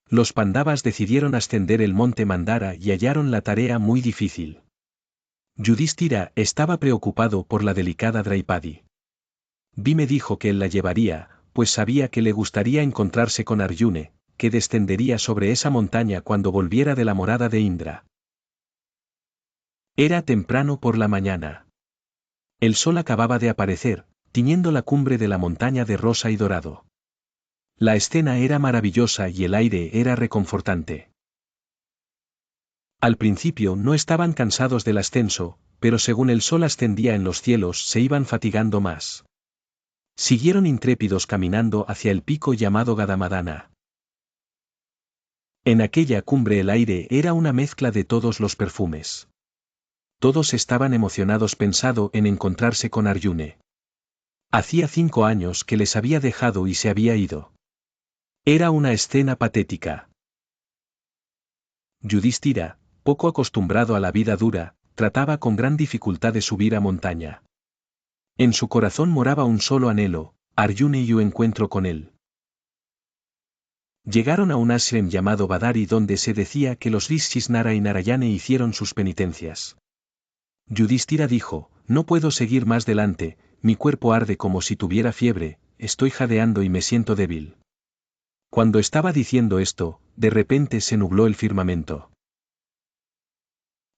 Los Pandavas decidieron ascender el monte Mandara y hallaron la tarea muy difícil. Yudhishthira estaba preocupado por la delicada Draupadi. Bhime dijo que él la llevaría, pues sabía que le gustaría encontrarse con Arjuna, que descendería sobre esa montaña cuando volviera de la morada de Indra. Era temprano por la mañana. El sol acababa de aparecer, tiñendo la cumbre de la montaña de rosa y dorado. La escena era maravillosa y el aire era reconfortante. Al principio no estaban cansados del ascenso, pero según el sol ascendía en los cielos se iban fatigando más. Siguieron intrépidos caminando hacia el pico llamado Gadamadana. En aquella cumbre el aire era una mezcla de todos los perfumes. Todos estaban emocionados pensando en encontrarse con Arjuna. Hacía 5 años que les había dejado y se había ido. Era una escena patética. Yudhishthira, poco acostumbrado a la vida dura, trataba con gran dificultad de subir a montaña. En su corazón moraba un solo anhelo, Arjuna y su encuentro con él. Llegaron a un ashram llamado Badari donde se decía que los rishis Nara y Narayana hicieron sus penitencias. Yudhishthira dijo, no puedo seguir más delante, mi cuerpo arde como si tuviera fiebre, estoy jadeando y me siento débil. Cuando estaba diciendo esto, de repente se nubló el firmamento.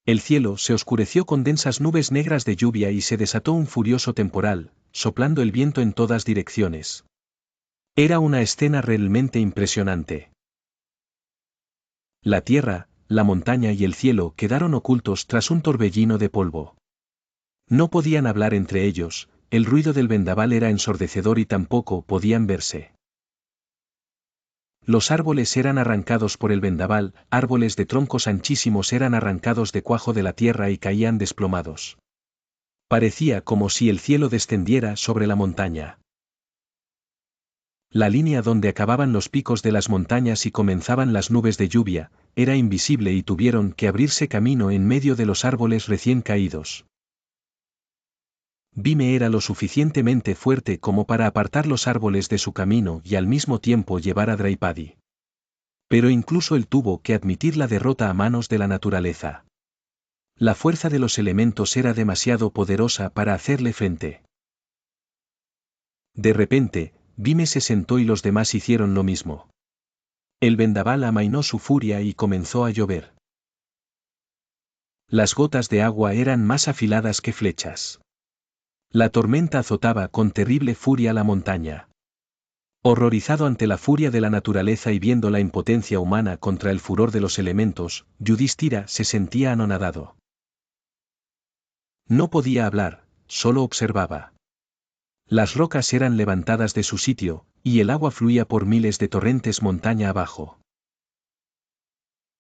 El cielo se oscureció con densas nubes negras de lluvia y se desató un furioso temporal, soplando el viento en todas direcciones. Era una escena realmente impresionante. La tierra, la montaña y el cielo quedaron ocultos tras un torbellino de polvo. No podían hablar entre ellos, el ruido del vendaval era ensordecedor y tampoco podían verse. Los árboles eran arrancados por el vendaval, árboles de troncos anchísimos eran arrancados de cuajo de la tierra y caían desplomados. Parecía como si el cielo descendiera sobre la montaña. La línea donde acababan los picos de las montañas y comenzaban las nubes de lluvia, era invisible y tuvieron que abrirse camino en medio de los árboles recién caídos. Bhime era lo suficientemente fuerte como para apartar los árboles de su camino y al mismo tiempo llevar a Draupadi. Pero incluso él tuvo que admitir la derrota a manos de la naturaleza. La fuerza de los elementos era demasiado poderosa para hacerle frente. De repente, Bhime se sentó y los demás hicieron lo mismo. El vendaval amainó su furia y comenzó a llover. Las gotas de agua eran más afiladas que flechas. La tormenta azotaba con terrible furia la montaña. Horrorizado ante la furia de la naturaleza y viendo la impotencia humana contra el furor de los elementos, Yudhishthira se sentía anonadado. No podía hablar, solo observaba. Las rocas eran levantadas de su sitio, y el agua fluía por miles de torrentes montaña abajo.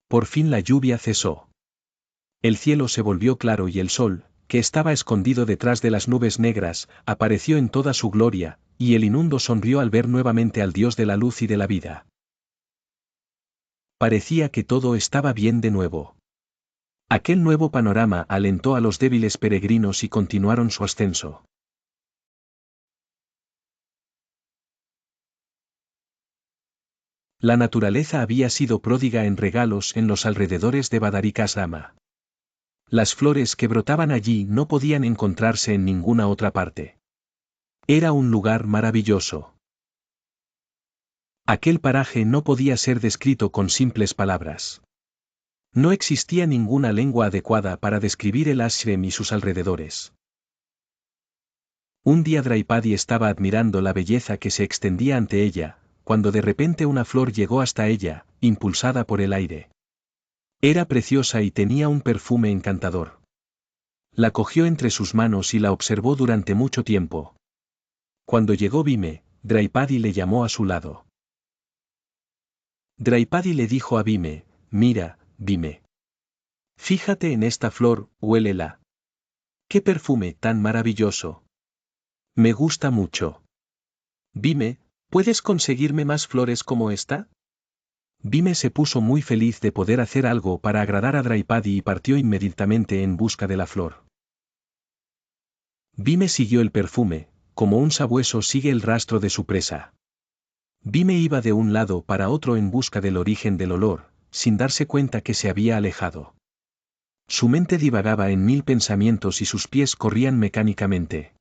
Por fin la lluvia cesó. El cielo se volvió claro y el sol, que estaba escondido detrás de las nubes negras, apareció en toda su gloria, y el inundo sonrió al ver nuevamente al Dios de la luz y de la vida. Parecía que todo estaba bien de nuevo. Aquel nuevo panorama alentó a los débiles peregrinos y continuaron su ascenso. La naturaleza había sido pródiga en regalos en los alrededores de Badarikasrama. Las flores que brotaban allí no podían encontrarse en ninguna otra parte. Era un lugar maravilloso. Aquel paraje no podía ser descrito con simples palabras. No existía ninguna lengua adecuada para describir el ashram y sus alrededores. Un día Draupadi estaba admirando la belleza que se extendía ante ella, cuando de repente una flor llegó hasta ella, impulsada por el aire. Era preciosa y tenía un perfume encantador. La cogió entre sus manos y la observó durante mucho tiempo. Cuando llegó Bhime, Draupadi le llamó a su lado. Draupadi le dijo a Bhime, mira, Bhime. Fíjate en esta flor, huélela. ¡Qué perfume tan maravilloso! Me gusta mucho. Bhime, ¿puedes conseguirme más flores como esta? Bhime se puso muy feliz de poder hacer algo para agradar a Draupadi y partió inmediatamente en busca de la flor. Bhime siguió el perfume, como un sabueso sigue el rastro de su presa. Bhime iba de un lado para otro en busca del origen del olor, sin darse cuenta que se había alejado. Su mente divagaba en 1000 pensamientos y sus pies corrían mecánicamente.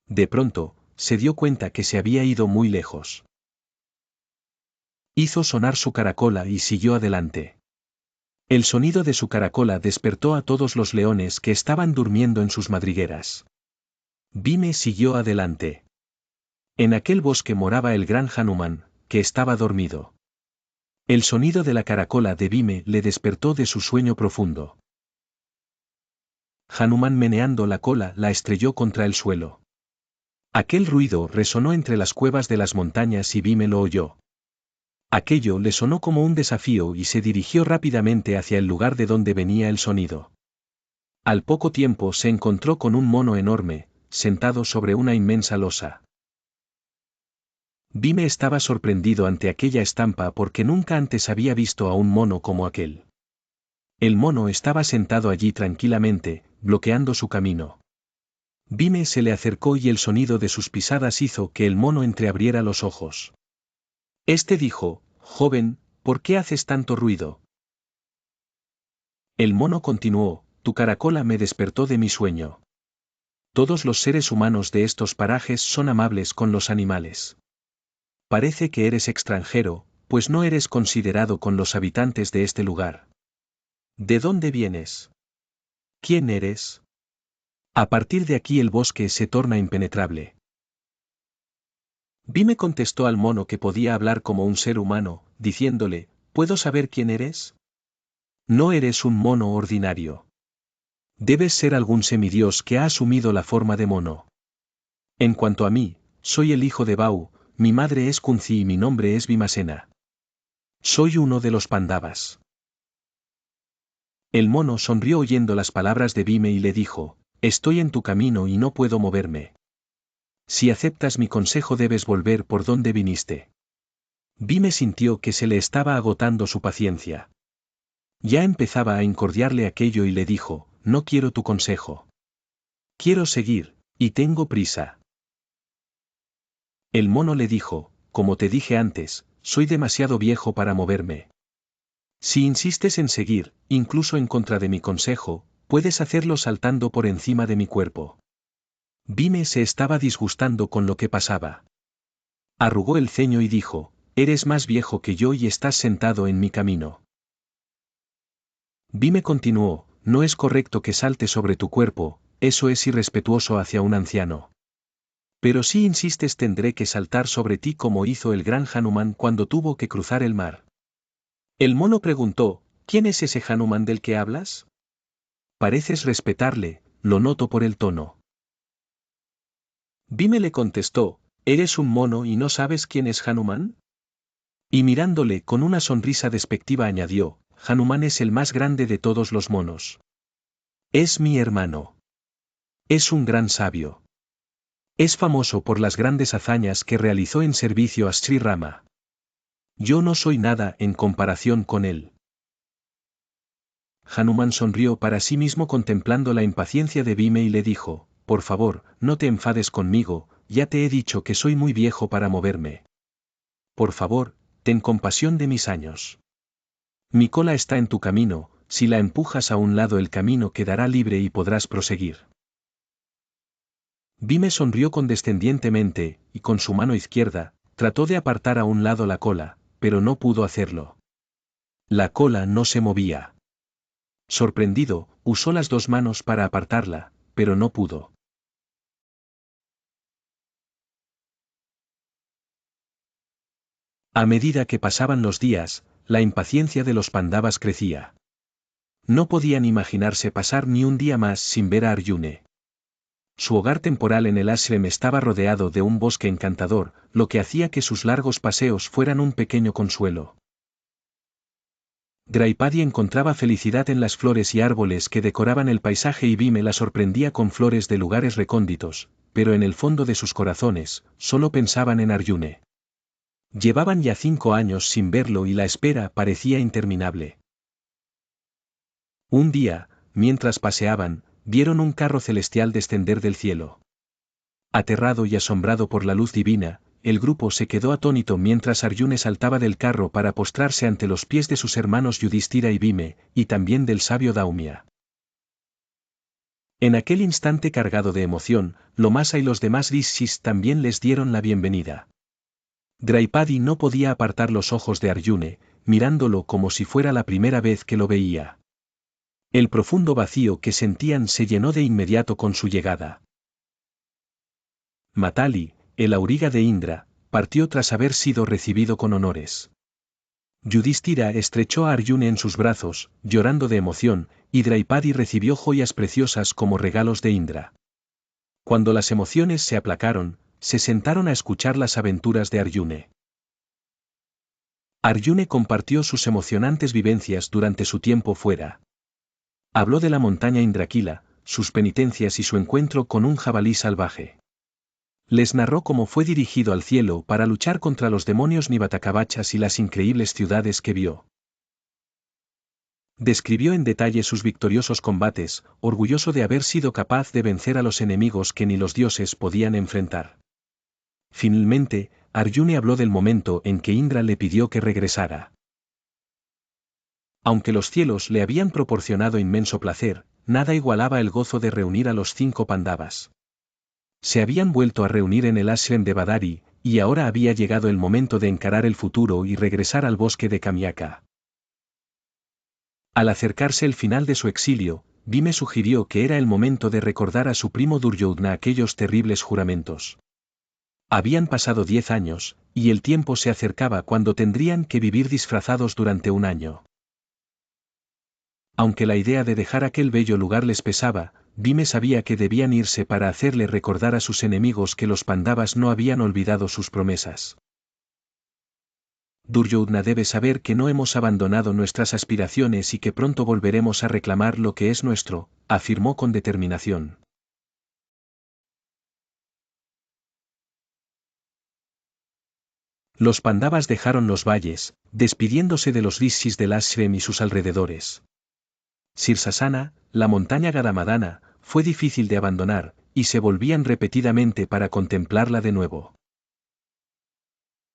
De pronto, se dio cuenta que se había ido muy lejos. Hizo sonar su caracola y siguió adelante. El sonido de su caracola despertó a todos los leones que estaban durmiendo en sus madrigueras. Bhime siguió adelante. En aquel bosque moraba el gran Hanuman, que estaba dormido. El sonido de la caracola de Bhime le despertó de su sueño profundo. Hanuman, meneando la cola, la estrelló contra el suelo. Aquel ruido resonó entre las cuevas de las montañas y Bhime lo oyó. Aquello le sonó como un desafío y se dirigió rápidamente hacia el lugar de donde venía el sonido. Al poco tiempo se encontró con un mono enorme, sentado sobre una inmensa losa. Bhime estaba sorprendido ante aquella estampa porque nunca antes había visto a un mono como aquel. El mono estaba sentado allí tranquilamente, bloqueando su camino. Bhime se le acercó y el sonido de sus pisadas hizo que el mono entreabriera los ojos. Este dijo: «Joven, ¿por qué haces tanto ruido?» El mono continuó: «Tu caracola me despertó de mi sueño. Todos los seres humanos de estos parajes son amables con los animales. Parece que eres extranjero, pues no eres considerado con los habitantes de este lugar. ¿De dónde vienes? ¿Quién eres?» A partir de aquí el bosque se torna impenetrable. Bhime contestó al mono que podía hablar como un ser humano, diciéndole: «¿Puedo saber quién eres?» No eres un mono ordinario. Debes ser algún semidios que ha asumido la forma de mono. En cuanto a mí, soy el hijo de Bau, mi madre es Kunti y mi nombre es Bhimasena. Soy uno de los Pandavas. El mono sonrió oyendo las palabras de Bhime y le dijo: «Estoy en tu camino y no puedo moverme. Si aceptas mi consejo debes volver por donde viniste». Bhime sintió que se le estaba agotando su paciencia. Ya empezaba a incordiarle aquello y le dijo: «No quiero tu consejo. Quiero seguir, y tengo prisa». El mono le dijo: «Como te dije antes, soy demasiado viejo para moverme. Si insistes en seguir, incluso en contra de mi consejo, puedes hacerlo saltando por encima de mi cuerpo». Bhime se estaba disgustando con lo que pasaba. Arrugó el ceño y dijo: «Eres más viejo que yo y estás sentado en mi camino». Bhime continuó: «No es correcto que salte sobre tu cuerpo, eso es irrespetuoso hacia un anciano. Pero si insistes tendré que saltar sobre ti como hizo el gran Hanuman cuando tuvo que cruzar el mar». El mono preguntó: «¿Quién es ese Hanuman del que hablas? Pareces respetarle, lo noto por el tono». Bhime le contestó: «¿Eres un mono y no sabes quién es Hanuman?» Y mirándole con una sonrisa despectiva añadió: «Hanuman es el más grande de todos los monos. Es mi hermano. Es un gran sabio. Es famoso por las grandes hazañas que realizó en servicio a Sri Rama. Yo no soy nada en comparación con él». Hanuman sonrió para sí mismo contemplando la impaciencia de Bhime y le dijo: «Por favor, no te enfades conmigo, ya te he dicho que soy muy viejo para moverme. Por favor, ten compasión de mis años. Mi cola está en tu camino, si la empujas a un lado el camino quedará libre y podrás proseguir». Bhime sonrió condescendientemente, y con su mano izquierda, trató de apartar a un lado la cola, pero no pudo hacerlo. La cola no se movía. Sorprendido, usó las dos manos para apartarla, pero no pudo. A medida que pasaban los días, la impaciencia de los Pandavas crecía. No podían imaginarse pasar ni un día más sin ver a Arjuna. Su hogar temporal en el ashram estaba rodeado de un bosque encantador, lo que hacía que sus largos paseos fueran un pequeño consuelo. Draupadi encontraba felicidad en las flores y árboles que decoraban el paisaje y Bhime la sorprendía con flores de lugares recónditos, pero en el fondo de sus corazones, solo pensaban en Arjuna. Llevaban ya 5 años sin verlo y la espera parecía interminable. Un día, mientras paseaban, vieron un carro celestial descender del cielo. Aterrado y asombrado por la luz divina, el grupo se quedó atónito mientras Arjuna saltaba del carro para postrarse ante los pies de sus hermanos Yudhishthira y Bhime, y también del sabio Daumya. En aquel instante cargado de emoción, Lomasa y los demás rishis también les dieron la bienvenida. Draupadi no podía apartar los ojos de Arjuna, mirándolo como si fuera la primera vez que lo veía. El profundo vacío que sentían se llenó de inmediato con su llegada. Matali, el auriga de Indra, partió tras haber sido recibido con honores. Yudhishthira estrechó a Arjuna en sus brazos, llorando de emoción, y Draupadi recibió joyas preciosas como regalos de Indra. Cuando las emociones se aplacaron, se sentaron a escuchar las aventuras de Arjuna. Arjuna compartió sus emocionantes vivencias durante su tiempo fuera. Habló de la montaña Indrakila, sus penitencias y su encuentro con un jabalí salvaje. Les narró cómo fue dirigido al cielo para luchar contra los demonios Nivatakavachas y las increíbles ciudades que vio. Describió en detalle sus victoriosos combates, orgulloso de haber sido capaz de vencer a los enemigos que ni los dioses podían enfrentar. Finalmente, Arjuna habló del momento en que Indra le pidió que regresara. Aunque los cielos le habían proporcionado inmenso placer, nada igualaba el gozo de reunir a los 5 Pandavas. Se habían vuelto a reunir en el ashram de Badari, y ahora había llegado el momento de encarar el futuro y regresar al bosque de Kamyaka. Al acercarse el final de su exilio, Bhime sugirió que era el momento de recordar a su primo Duryodhana aquellos terribles juramentos. Habían pasado 10 años, y el tiempo se acercaba cuando tendrían que vivir disfrazados durante un año. Aunque la idea de dejar aquel bello lugar les pesaba, Bhime sabía que debían irse para hacerle recordar a sus enemigos que los Pandavas no habían olvidado sus promesas. Duryodhana debe saber que no hemos abandonado nuestras aspiraciones y que pronto volveremos a reclamar lo que es nuestro, afirmó con determinación. Los Pandavas dejaron los valles, despidiéndose de los rishis del ashram y sus alrededores. Sirsasana, la montaña Gadamadana, fue difícil de abandonar, y se volvían repetidamente para contemplarla de nuevo.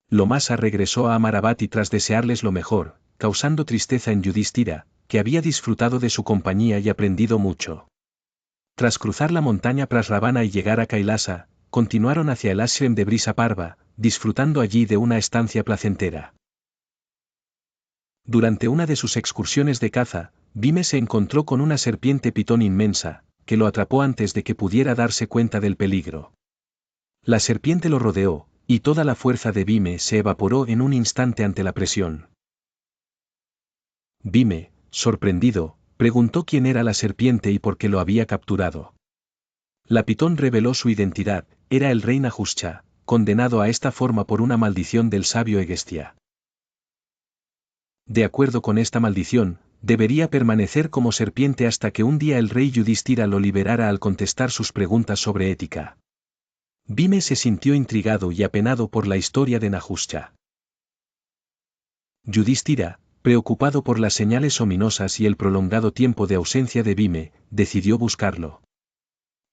Lomasa regresó a Amaravati tras desearles lo mejor, causando tristeza en Yudhishthira, que había disfrutado de su compañía y aprendido mucho. Tras cruzar la montaña Prasravana y llegar a Kailasa, continuaron hacia el ashram de Brisaparva, disfrutando allí de una estancia placentera. Durante una de sus excursiones de caza, Bhime se encontró con una serpiente pitón inmensa, que lo atrapó antes de que pudiera darse cuenta del peligro. La serpiente lo rodeó, y toda la fuerza de Bhime se evaporó en un instante ante la presión. Bhime, sorprendido, preguntó quién era la serpiente y por qué lo había capturado. La pitón reveló su identidad, era el rey Nahushcha, condenado a esta forma por una maldición del sabio Egestya. De acuerdo con esta maldición, debería permanecer como serpiente hasta que un día el rey Yudhishthira lo liberara al contestar sus preguntas sobre ética. Bhime se sintió intrigado y apenado por la historia de Nahushcha. Yudhishthira, preocupado por las señales ominosas y el prolongado tiempo de ausencia de Bhime, decidió buscarlo.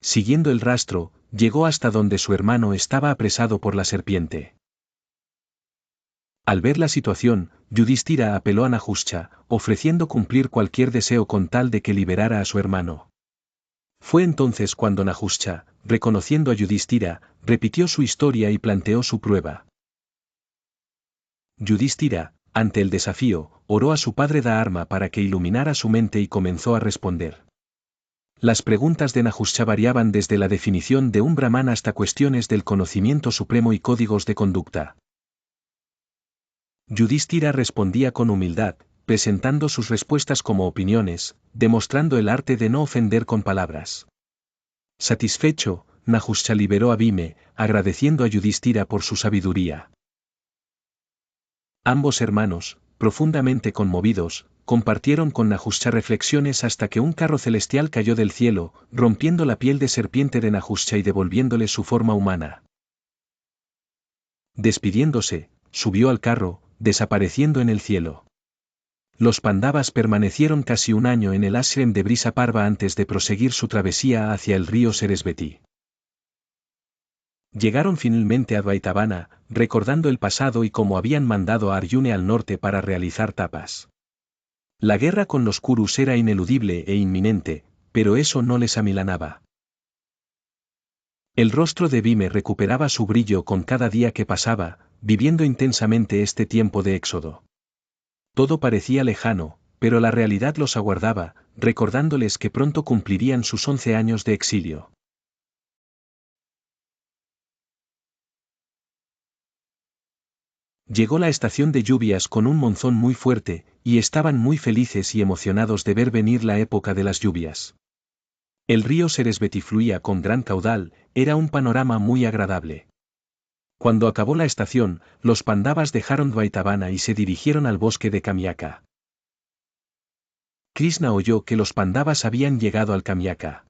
Siguiendo el rastro, llegó hasta donde su hermano estaba apresado por la serpiente. Al ver la situación, Yudhishthira apeló a Nahushcha, ofreciendo cumplir cualquier deseo con tal de que liberara a su hermano. Fue entonces cuando Nahushcha, reconociendo a Yudhishthira, repitió su historia y planteó su prueba. Yudhishthira, ante el desafío, oró a su padre Dharma para que iluminara su mente y comenzó a responder. Las preguntas de Nahushcha variaban desde la definición de un brahman hasta cuestiones del conocimiento supremo y códigos de conducta. Yudhishthira respondía con humildad, presentando sus respuestas como opiniones, demostrando el arte de no ofender con palabras. Satisfecho, Nahushcha liberó a Bhime, agradeciendo a Yudhishthira por su sabiduría. Ambos hermanos, profundamente conmovidos, compartieron con Nahushcha reflexiones hasta que un carro celestial cayó del cielo, rompiendo la piel de serpiente de Nahushcha y devolviéndole su forma humana. Despidiéndose, subió al carro, desapareciendo en el cielo. Los Pandavas permanecieron casi un año en el ashram de Brisaparva antes de proseguir su travesía hacia el río Sarasvati. Llegaron finalmente a Dvaitavana, recordando el pasado y cómo habían mandado a Arjuna al norte para realizar tapas. La guerra con los Kurus era ineludible e inminente, pero eso no les amilanaba. El rostro de Bhime recuperaba su brillo con cada día que pasaba, viviendo intensamente este tiempo de éxodo. Todo parecía lejano, pero la realidad los aguardaba, recordándoles que pronto cumplirían sus 11 años de exilio. Llegó la estación de lluvias con un monzón muy fuerte, y estaban muy felices y emocionados de ver venir la época de las lluvias. El río Seresbeti fluía con gran caudal, era un panorama muy agradable. Cuando acabó la estación, los Pandavas dejaron Dvaitavana y se dirigieron al bosque de Kamyaka. Krishna oyó que los Pandavas habían llegado al Kamyaka.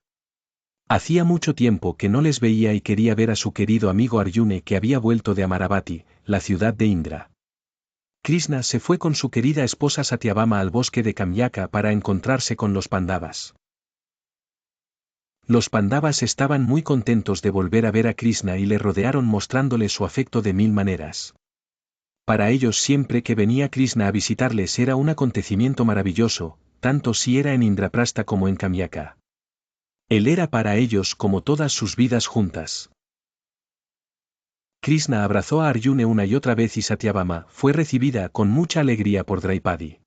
Hacía mucho tiempo que no les veía y quería ver a su querido amigo Arjuna que había vuelto de Amaravati, la ciudad de Indra. Krishna se fue con su querida esposa Satyabhama al bosque de Kamyaka para encontrarse con los Pandavas. Los Pandavas estaban muy contentos de volver a ver a Krishna y le rodearon mostrándole su afecto de mil maneras. Para ellos siempre que venía Krishna a visitarles era un acontecimiento maravilloso, tanto si era en Indraprastha como en Kamyaka. Él era para ellos como todas sus vidas juntas. Krishna abrazó a Arjuna una y otra vez y Satyabhama fue recibida con mucha alegría por Draupadi.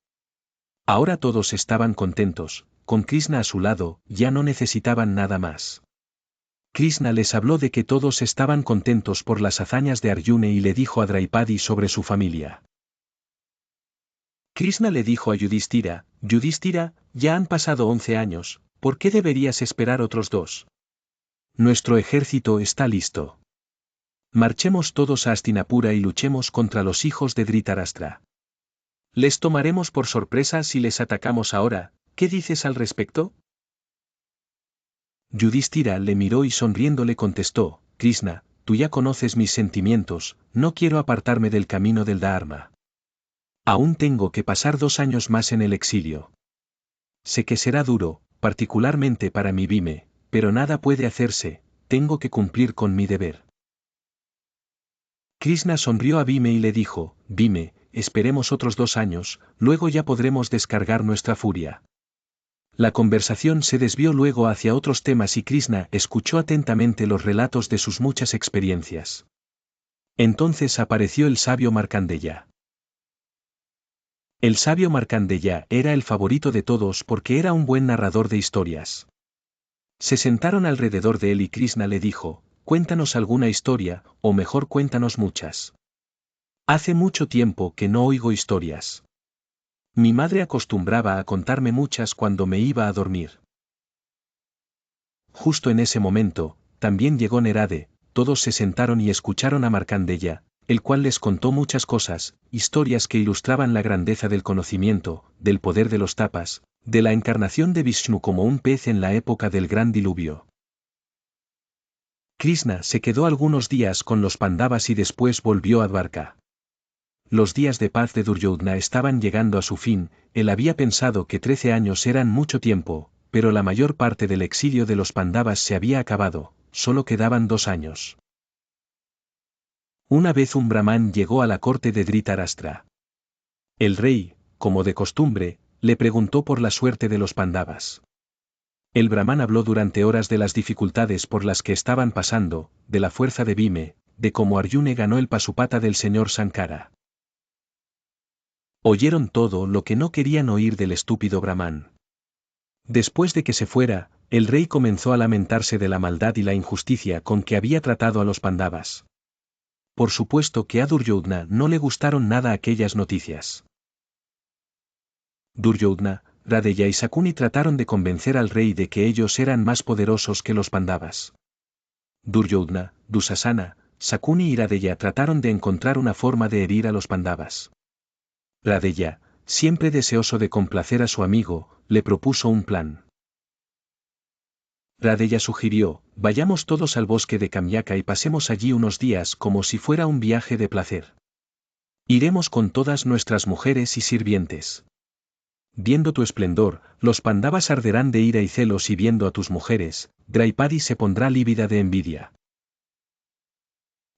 Ahora todos estaban contentos, con Krishna a su lado, ya no necesitaban nada más. Krishna les habló de que todos estaban contentos por las hazañas de Arjuna y le dijo a Draupadi sobre su familia. Krishna le dijo a Yudhishthira, Yudhishthira, ya han pasado 11 años, ¿por qué deberías esperar otros 2? Nuestro ejército está listo. Marchemos todos a Hastinapura y luchemos contra los hijos de Dhritarashtra. Les tomaremos por sorpresa si les atacamos ahora, ¿qué dices al respecto? Yudhishthira le miró y sonriendo le contestó, Krishna, tú ya conoces mis sentimientos, no quiero apartarme del camino del Dharma. Aún tengo que pasar 2 años más en el exilio. Sé que será duro, particularmente para mi Bhime, pero nada puede hacerse, tengo que cumplir con mi deber. Krishna sonrió a Bhime y le dijo, Bhime, esperemos otros 2 años, luego ya podremos descargar nuestra furia. La conversación se desvió luego hacia otros temas y Krishna escuchó atentamente los relatos de sus muchas experiencias. Entonces apareció el sabio Markandeya. El sabio Markandeya era el favorito de todos porque era un buen narrador de historias. Se sentaron alrededor de él y Krishna le dijo, cuéntanos alguna historia, o mejor cuéntanos muchas. Hace mucho tiempo que no oigo historias. Mi madre acostumbraba a contarme muchas cuando me iba a dormir. Justo en ese momento, también llegó Nerade, todos se sentaron y escucharon a Markandeya, el cual les contó muchas cosas, historias que ilustraban la grandeza del conocimiento, del poder de los tapas, de la encarnación de Vishnu como un pez en la época del gran diluvio. Krishna se quedó algunos días con los Pandavas y después volvió a Dvarka. Los días de paz de Duryodhana estaban llegando a su fin, él había pensado que 13 años eran mucho tiempo, pero la mayor parte del exilio de los Pandavas se había acabado, solo quedaban 2 años. Una vez un brahmán llegó a la corte de Dhritarashtra. El rey, como de costumbre, le preguntó por la suerte de los Pandavas. El brahmán habló durante horas de las dificultades por las que estaban pasando, de la fuerza de Bhime, de cómo Arjuna ganó el Pasupata del señor Sankara. Oyeron todo lo que no querían oír del estúpido brahmán. Después de que se fuera, el rey comenzó a lamentarse de la maldad y la injusticia con que había tratado a los Pandavas. Por supuesto que a Duryodhana no le gustaron nada aquellas noticias. Duryodhana, Radeya y Sakuni trataron de convencer al rey de que ellos eran más poderosos que los Pandavas. Duryodhana, Dusasana, Sakuni y Radeya trataron de encontrar una forma de herir a los Pandavas. Radeya, siempre deseoso de complacer a su amigo, le propuso un plan. Radeya sugirió, vayamos todos al bosque de Kamyaka y pasemos allí unos días como si fuera un viaje de placer. Iremos con todas nuestras mujeres y sirvientes. Viendo tu esplendor, los Pandavas arderán de ira y celos y viendo a tus mujeres, Draupadi se pondrá lívida de envidia.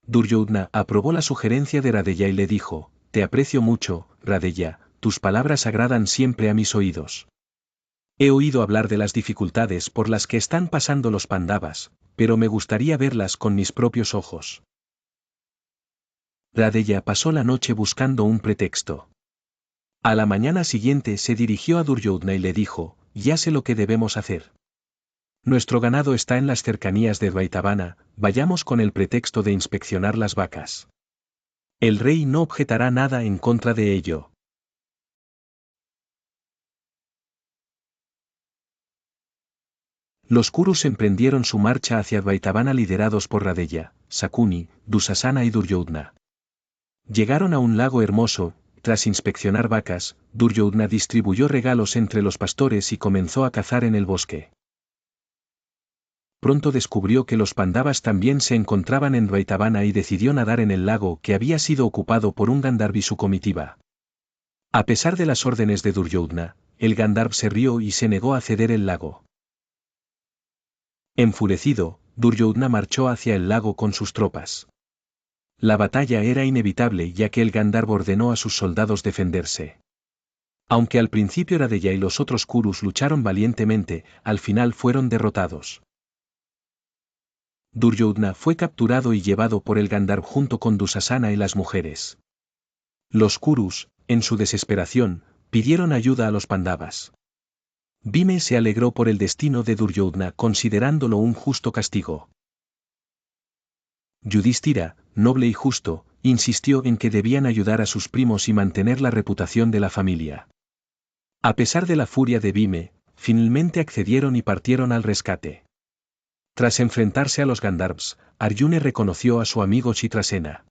Duryodhana aprobó la sugerencia de Radeya y le dijo, te aprecio mucho, Radeya, tus palabras agradan siempre a mis oídos. He oído hablar de las dificultades por las que están pasando los Pandavas, pero me gustaría verlas con mis propios ojos. Radeya pasó la noche buscando un pretexto. A la mañana siguiente se dirigió a Duryodhana y le dijo, ya sé lo que debemos hacer. Nuestro ganado está en las cercanías de Dvaitavana, vayamos con el pretexto de inspeccionar las vacas. El rey no objetará nada en contra de ello. Los Kurus emprendieron su marcha hacia Dvaitavana liderados por Radeya, Sakuni, Dusasana y Duryodhana. Llegaron a un lago hermoso. Tras inspeccionar vacas, Duryodhana distribuyó regalos entre los pastores y comenzó a cazar en el bosque. Pronto descubrió que los Pandavas también se encontraban en Dvaitavana y decidió nadar en el lago que había sido ocupado por un Gandharva y su comitiva. A pesar de las órdenes de Duryodhana, el Gandharva se rió y se negó a ceder el lago. Enfurecido, Duryodhana marchó hacia el lago con sus tropas. La batalla era inevitable ya que el Gandharva ordenó a sus soldados defenderse. Aunque al principio Radeya y los otros Kurus lucharon valientemente, al final fueron derrotados. Duryodhana fue capturado y llevado por el Gandharva junto con Dusasana y las mujeres. Los Kurus, en su desesperación, pidieron ayuda a los Pandavas. Bhime se alegró por el destino de Duryodhana considerándolo un justo castigo. Yudhishthira, noble y justo, insistió en que debían ayudar a sus primos y mantener la reputación de la familia. A pesar de la furia de Bhime, finalmente accedieron y partieron al rescate. Tras enfrentarse a los Gandharvas, Arjuna reconoció a su amigo Chitrasena.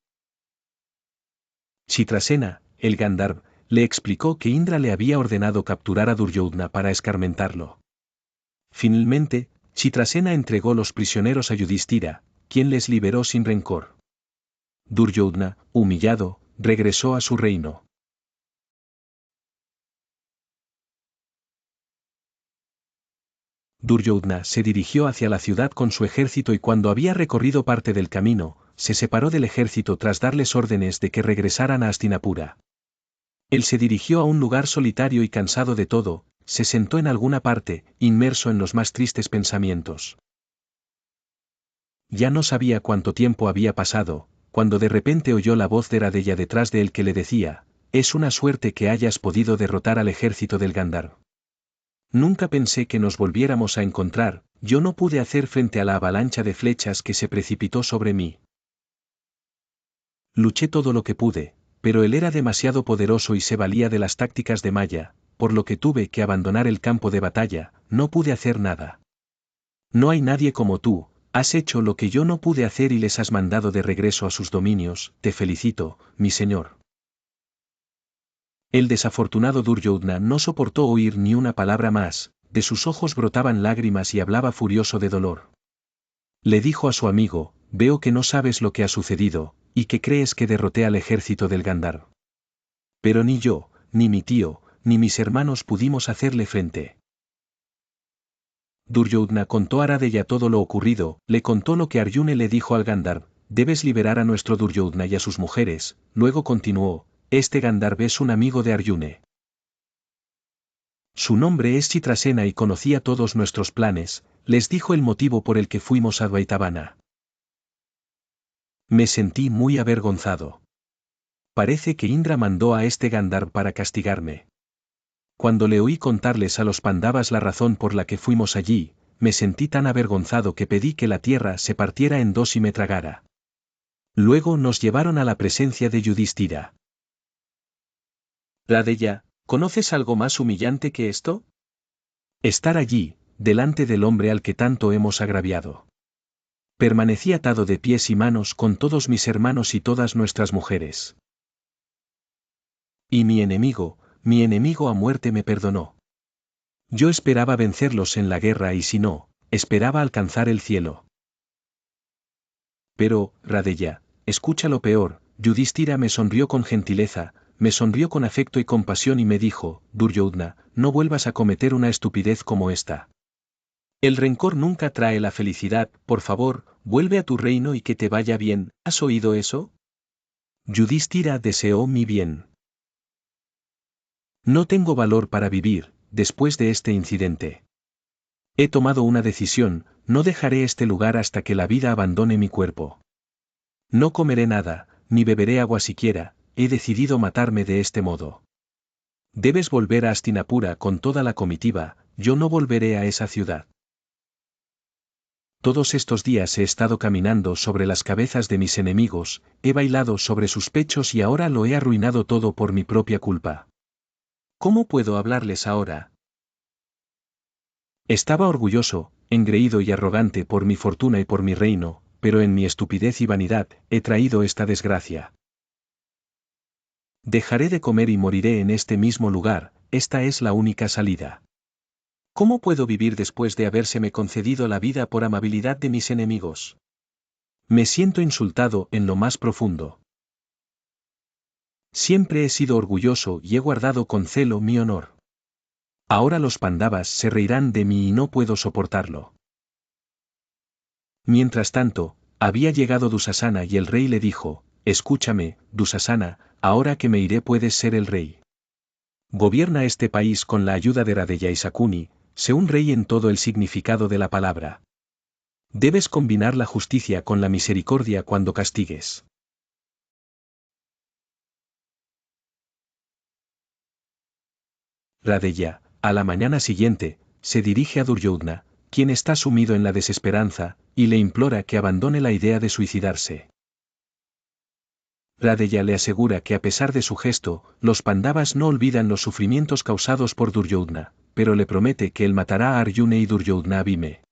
Chitrasena, el Gandharva, le explicó que Indra le había ordenado capturar a Duryodhana para escarmentarlo. Finalmente, Chitrasena entregó los prisioneros a Yudhishthira, quien les liberó sin rencor. Duryodhana, humillado, regresó a su reino. Duryodhana se dirigió hacia la ciudad con su ejército y cuando había recorrido parte del camino, se separó del ejército tras darles órdenes de que regresaran a Hastinapura. Él se dirigió a un lugar solitario y cansado de todo, se sentó en alguna parte, inmerso en los más tristes pensamientos. Ya no sabía cuánto tiempo había pasado, cuando de repente oyó la voz de Radeya detrás de él que le decía, es una suerte que hayas podido derrotar al ejército del Gandharva. Nunca pensé que nos volviéramos a encontrar, yo no pude hacer frente a la avalancha de flechas que se precipitó sobre mí. Luché todo lo que pude, pero él era demasiado poderoso y se valía de las tácticas de Maya, por lo que tuve que abandonar el campo de batalla, no pude hacer nada. No hay nadie como tú, has hecho lo que yo no pude hacer y les has mandado de regreso a sus dominios, te felicito, mi señor. El desafortunado Duryodhana no soportó oír ni una palabra más, de sus ojos brotaban lágrimas y hablaba furioso de dolor. Le dijo a su amigo, veo que no sabes lo que ha sucedido, y que crees que derroté al ejército del Gandharva. Pero ni yo, ni mi tío, ni mis hermanos pudimos hacerle frente. Duryodhana contó a Radeya todo lo ocurrido, le contó lo que Arjuna le dijo al Gandharva, debes liberar a nuestro Duryodhana y a sus mujeres, luego continuó, este Gandharva es un amigo de Arjuna. Su nombre es Chitrasena y conocía todos nuestros planes, les dijo el motivo por el que fuimos a Dvaitavana. Me sentí muy avergonzado. Parece que Indra mandó a este Gandharva para castigarme. Cuando le oí contarles a los Pandavas la razón por la que fuimos allí, me sentí tan avergonzado que pedí que la tierra se partiera en dos y me tragara. Luego nos llevaron a la presencia de Yudhishthira. Radeya, ¿conoces algo más humillante que esto? Estar allí, delante del hombre al que tanto hemos agraviado. Permanecí atado de pies y manos con todos mis hermanos y todas nuestras mujeres. Y mi enemigo a muerte me perdonó. Yo esperaba vencerlos en la guerra y si no, esperaba alcanzar el cielo. Pero, Radeya, escucha lo peor, Yudhishthira me sonrió con gentileza, me sonrió con afecto y compasión y me dijo, Duryodhana, no vuelvas a cometer una estupidez como esta. El rencor nunca trae la felicidad, por favor, vuelve a tu reino y que te vaya bien, ¿has oído eso? Yudhishthira deseó mi bien. No tengo valor para vivir, después de este incidente. He tomado una decisión, no dejaré este lugar hasta que la vida abandone mi cuerpo. No comeré nada, ni beberé agua siquiera, he decidido matarme de este modo. Debes volver a Hastinapura con toda la comitiva, yo no volveré a esa ciudad. Todos estos días he estado caminando sobre las cabezas de mis enemigos, he bailado sobre sus pechos y ahora lo he arruinado todo por mi propia culpa. ¿Cómo puedo hablarles ahora? Estaba orgulloso, engreído y arrogante por mi fortuna y por mi reino, pero en mi estupidez y vanidad he traído esta desgracia. Dejaré de comer y moriré en este mismo lugar, esta es la única salida. ¿Cómo puedo vivir después de habérseme concedido la vida por amabilidad de mis enemigos? Me siento insultado en lo más profundo. Siempre he sido orgulloso y he guardado con celo mi honor. Ahora los Pandavas se reirán de mí y no puedo soportarlo. Mientras tanto, había llegado Dusasana y el rey le dijo, escúchame, Dusasana, ahora que me iré puedes ser el rey. Gobierna este país con la ayuda de Radeya y Sakuni, sé un rey en todo el significado de la palabra. Debes combinar la justicia con la misericordia cuando castigues. Radeya, a la mañana siguiente, se dirige a Duryodhana, quien está sumido en la desesperanza, y le implora que abandone la idea de suicidarse. Radeya le asegura que a pesar de su gesto, los Pandavas no olvidan los sufrimientos causados por Duryodhana, pero le promete que él matará a Arjuna y Duryodhana a Bhime.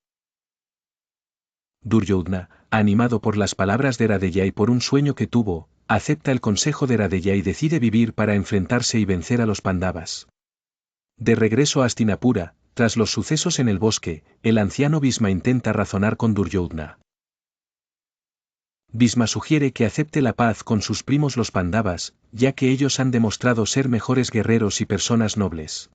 Duryodhana, animado por las palabras de Radeya y por un sueño que tuvo, acepta el consejo de Radeya y decide vivir para enfrentarse y vencer a los Pandavas. De regreso a Hastinapura, tras los sucesos en el bosque, el anciano Bhisma intenta razonar con Duryodhana. Bhisma sugiere que acepte la paz con sus primos los Pandavas, ya que ellos han demostrado ser mejores guerreros y personas nobles.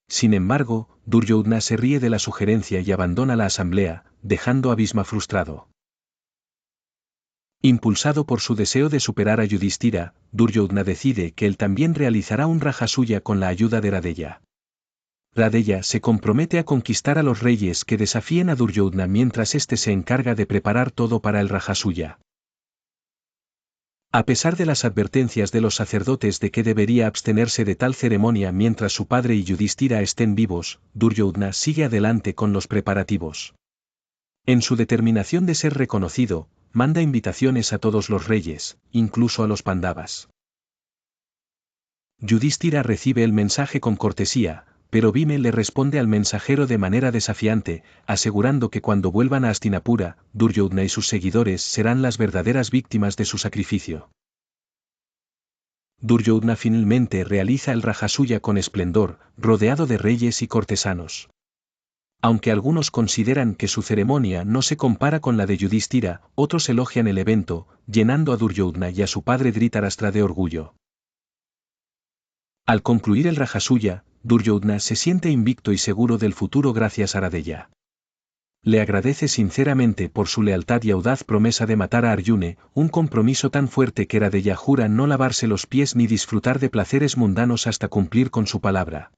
Sin embargo, Duryodhana se ríe de la sugerencia y abandona la asamblea, dejando a Bhisma frustrado. Impulsado por su deseo de superar a Yudhishthira, Duryodhana decide que él también realizará un Rajasuya con la ayuda de Radeya. Radeya se compromete a conquistar a los reyes que desafíen a Duryodhana mientras éste se encarga de preparar todo para el Rajasuya. A pesar de las advertencias de los sacerdotes de que debería abstenerse de tal ceremonia mientras su padre y Yudhishthira estén vivos, Duryodhana sigue adelante con los preparativos. En su determinación de ser reconocido, manda invitaciones a todos los reyes, incluso a los Pandavas. Yudhishthira recibe el mensaje con cortesía, pero Bhime le responde al mensajero de manera desafiante, asegurando que cuando vuelvan a Hastinapura, Duryodhana y sus seguidores serán las verdaderas víctimas de su sacrificio. Duryodhana finalmente realiza el Rajasuya con esplendor, rodeado de reyes y cortesanos. Aunque algunos consideran que su ceremonia no se compara con la de Yudhishthira, otros elogian el evento, llenando a Duryodhana y a su padre Dhritarashtra de orgullo. Al concluir el Rajasuya, Duryodhana se siente invicto y seguro del futuro gracias a Radeya. Le agradece sinceramente por su lealtad y audaz promesa de matar a Arjuna, un compromiso tan fuerte que Radeya jura no lavarse los pies ni disfrutar de placeres mundanos hasta cumplir con su palabra.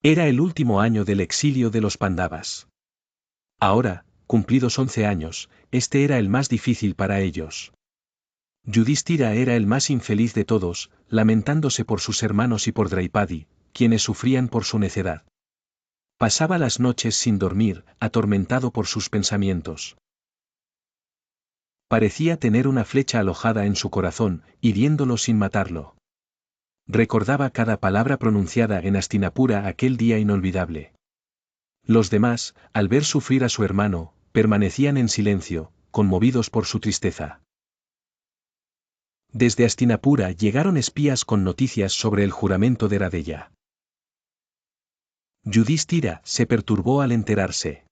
Era el último año del exilio de los Pandavas. Ahora, cumplidos 11 años, este era el más difícil para ellos. Yudhishthira era el más infeliz de todos, lamentándose por sus hermanos y por Draupadi, quienes sufrían por su necedad. Pasaba las noches sin dormir, atormentado por sus pensamientos. Parecía tener una flecha alojada en su corazón, hiriéndolo sin matarlo. Recordaba cada palabra pronunciada en Hastinapura aquel día inolvidable. Los demás, al ver sufrir a su hermano, permanecían en silencio, conmovidos por su tristeza. Desde Hastinapura llegaron espías con noticias sobre el juramento de Radeya. Yudhishthira se perturbó al enterarse.